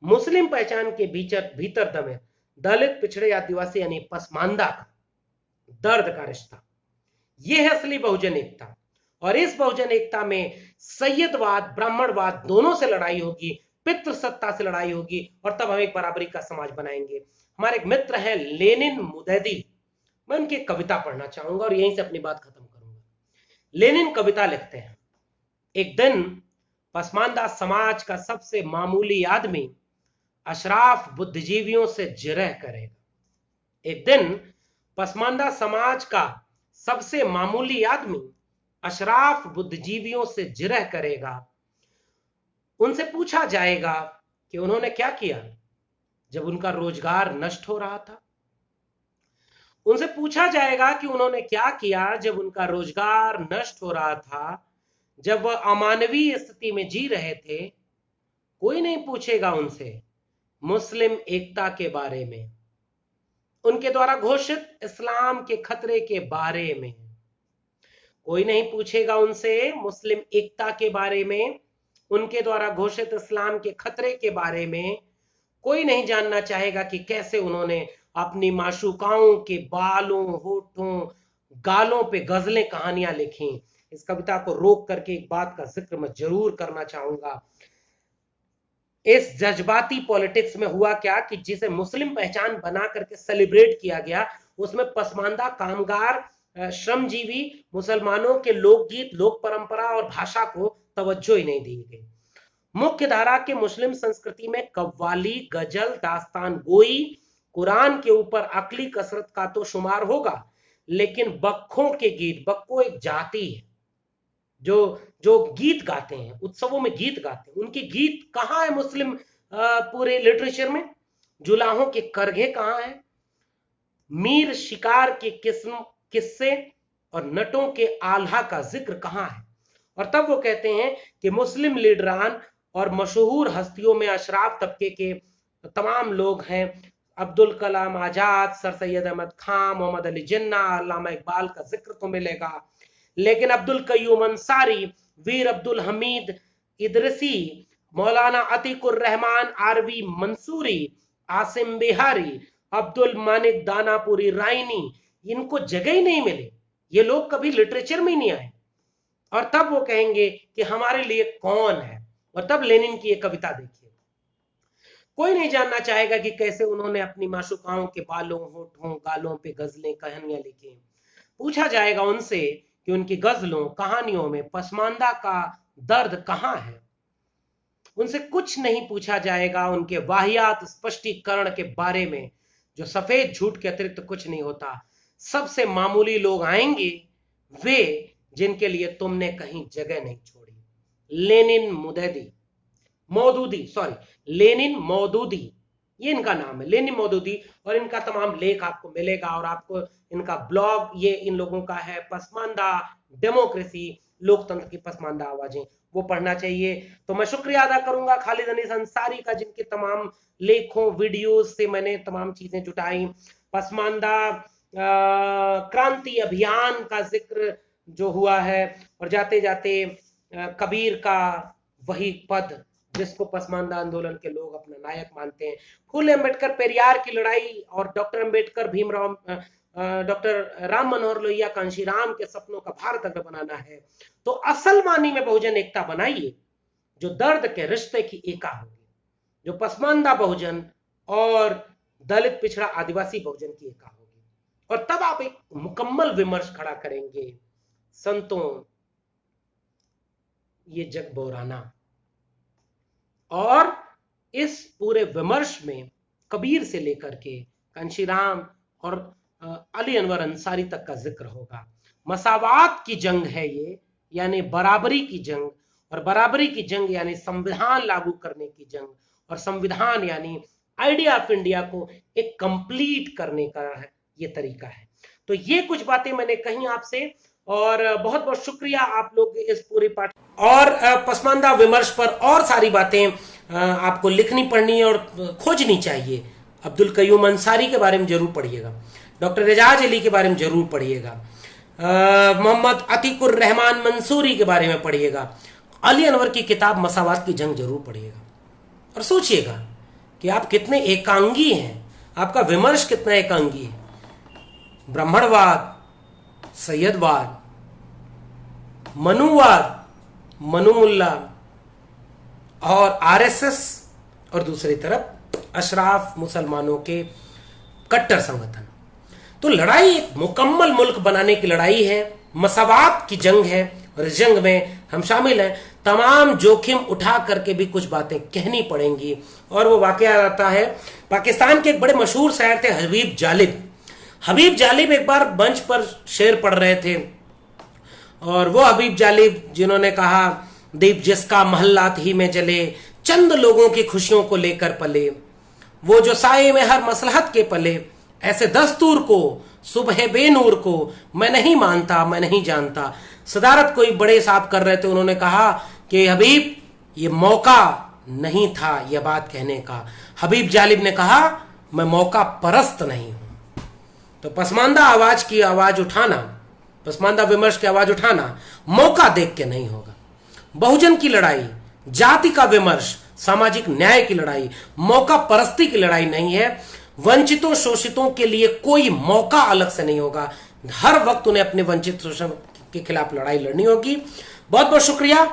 मुस्लिम पहचान के भीतर दमे दलित, पिछड़े, आदिवासी यानी पसमानदा का दर्द का रिश्ता। यह है असली बहुजन एकता। और इस बहुजन एकता में सैयदवाद, ब्राह्मणवाद दोनों से लड़ाई होगी, पितृसत्ता से लड़ाई होगी, और तब हम एक बराबरी का समाज बनाएंगे। हमारे एक मित्र हैं लेनिन मुदैदी, मैं उनकी कविता पढ़ना चाहूंगा और यहीं से अपनी बात खत्म करूंगा। लेनिन कविता लिखते हैं, एक दिन पसमानदा समाज का सबसे मामूली आदमी अशराफ बुद्धिजीवियों से जिरह करेगा। एक दिन पसमानदा समाज का सबसे मामूली आदमी अशराफ बुद्धिजीवियों से जिरह करेगा। उनसे पूछा जाएगा कि उन्होंने क्या किया जब उनका रोजगार नष्ट हो रहा था। उनसे पूछा जाएगा कि उन्होंने क्या किया जब उनका रोजगार नष्ट हो रहा था, जब वह अमानवीय स्थिति में जी रहे थे। कोई नहीं पूछेगा उनसे मुस्लिम एकता के बारे में, उनके द्वारा घोषित इस्लाम के खतरे के बारे में। कोई नहीं पूछेगा उनसे मुस्लिम एकता के बारे में, उनके द्वारा घोषित इस्लाम के खतरे के बारे में। कोई नहीं जानना चाहेगा कि कैसे उन्होंने अपनी माशूकाओं के बालों, होठों, गालों पे गजलें, कहानियां लिखी। इस कविता को रोक करके एक बात का जिक्र मैं जरूर करना चाहूंगा। इस जज्बाती पॉलिटिक्स में हुआ क्या कि जिसे मुस्लिम पहचान बना करके सेलिब्रेट किया गया, उसमें पसमानदा, कामगार, श्रमजीवी मुसलमानों के लोकगीत, लोक परंपरा और भाषा को तवज्जो ही नहीं दी गई। मुख्य धारा के मुस्लिम संस्कृति में कव्वाली, गजल, दास्तान गोई, कुरान के ऊपर अकली कसरत का तो शुमार होगा, लेकिन बक्खों के गीत, बक्को एक जाति है जो गीत गाते हैं, उत्सवों में गीत गाते हैं, उनके गीत कहां है मुस्लिम पूरे लिटरेचर में? जुलाहों के करघे कहां है? मीर शिकार के किस्से और नटों के आल्हा का जिक्र कहां है? और तब वो कहते हैं कि मुस्लिम लीडरान और मशहूर हस्तियों में अशराफ तबके के तमाम लोग हैं, अब्दुल कलाम आजाद, सर सैयद अहमद खान, मोहम्मद अली जिन्ना, अल्लामा इकबाल का जिक्र तो मिलेगा, लेकिन अब्दुल कयूम अंसारी, वीर अब्दुल हमीद इदरसी, मौलाना अतीकुर रहमान आरवी मंसूरी, आसिम बिहारी, अब्दुल मानिक दानापुरी रायनी, इनको जगह ही नहीं मिले। ये लोग कभी लिटरेचर में ही नहीं आए, और तब वो कहेंगे कि हमारे लिए कौन है। और तब लेनिन की एक कविता देखिए, कोई नहीं जानना चाहेगा कि कैसे उन्होंने अपनी माशुकाओं के बालों, होठों, गालों पे गजलें, कहानियां लिखी। पूछा जाएगा उनसे कि उनकी गजलों, कहानियों में पसमानदा का दर्द कहां है। उनसे कुछ नहीं पूछा जाएगा उनके वाहियात स्पष्टीकरण के बारे में, जो सफेद झूठ के अतिरिक्त कुछ नहीं होता। सबसे मामूली लोग आएंगे, वे जिनके लिए तुमने कहीं जगह नहीं छोड़ी। लेनिन लेनिन मौदूदी, ये इनका नाम है, लेनिन मौदूदी। और इनका तमाम लेख आपको मिलेगा, और आपको इनका ब्लॉग, ये इन लोगों का है, पसमानदा डेमोक्रेसी, लोकतंत्र की पसमानदा आवाजें, वो पढ़ना चाहिए। तो मैं शुक्रिया अदा करूंगा खालिद अनीस अंसारी का, जिनके तमाम लेखों, वीडियोस से मैंने तमाम चीजें जुटाई। पसमानदा क्रांति अभियान का जिक्र जो हुआ है, और जाते जाते कबीर का वही पद जिसको पसमानदा आंदोलन के लोग अपना नायक मानते हैं। फूले अंबेडकर पेरियार की लड़ाई, और डॉक्टर अंबेडकर भीमराव, डॉक्टर राम मनोहर लोहिया कांशीराम के सपनों का भारत अगर बनाना है, तो असल मानी में बहुजन एकता बनाइए, जो दर्द के रिश्ते की एका होगी, जो पसमानदा बहुजन और दलित, पिछड़ा, आदिवासी बहुजन की एका होगी। और तब आप एक मुकम्मल विमर्श खड़ा करेंगे। संतों, ये जग बोराना, और इस पूरे विमर्श में कबीर से लेकर के कांशीराम और अली अनवर अंसारी तक का जिक्र होगा। मसावात की जंग है ये, यानी बराबरी की जंग, और बराबरी की जंग यानी संविधान लागू करने की जंग, और संविधान यानी आइडिया ऑफ इंडिया को एक कंप्लीट करने का ये तरीका है। तो ये कुछ बातें मैंने कही आपसे, और बहुत बहुत शुक्रिया आप लोग इस पूरी पाठ, और पसमानदा विमर्श पर और सारी बातें आपको लिखनी पढ़नी और खोजनी चाहिए। अब्दुल कयूम अंसारी के बारे में जरूर पढ़िएगा, डॉक्टर एजाज अली के बारे में जरूर पढ़िएगा, मोहम्मद अतीकुर रहमान मंसूरी के बारे में पढ़िएगा, अली अनवर की किताब मसावात की जंग जरूर पढ़िएगा, और सोचिएगा कि आप कितने एकांगी हैं, आपका विमर्श कितना एकांगी है। ब्राह्मणवाद, सैयदवाद, मनुवाद, मनु मुल्ला, और आरएसएस, और दूसरी तरफ अशराफ मुसलमानों के कट्टर संगठन। तो लड़ाई एक मुकम्मल मुल्क बनाने की लड़ाई है, मसावात की जंग है, और इस जंग में हम शामिल हैं। तमाम जोखिम उठा करके भी कुछ बातें कहनी पड़ेंगी। और वो वाकया आता है, पाकिस्तान के एक बड़े मशहूर शायर थे हबीब जालिब। हबीब जालिब एक बार मंच पर शेर पढ़ रहे थे, और वो हबीब जालिब जिन्होंने कहा, दीप जिसका महल्लात ही में जले, चंद लोगों की खुशियों को लेकर पले, वो जो साए में हर मसलहत के पले, ऐसे दस्तूर को, सुबह बेनूर को मैं नहीं मानता, मैं नहीं जानता। सदारत कोई बड़े साहब कर रहे थे, उन्होंने कहा कि हबीब, ये मौका नहीं था यह बात कहने का। हबीब जालिब ने कहा, मैं मौका परस्त नहीं हूं। तो पसमानदा आवाज की आवाज उठाना, पसमानदा विमर्श की आवाज उठाना मौका देख के नहीं होगा। बहुजन की लड़ाई, जाति का विमर्श, सामाजिक न्याय की लड़ाई, मौका परस्ती की लड़ाई नहीं है। वंचितों, शोषितों के लिए कोई मौका अलग से नहीं होगा। हर वक्त उन्हें अपने वंचित, शोषण के खिलाफ लड़ाई लड़नी होगी। बहुत बहुत शुक्रिया।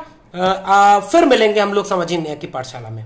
फिर मिलेंगे हम लोग सामाजिक न्याय की पाठशाला में।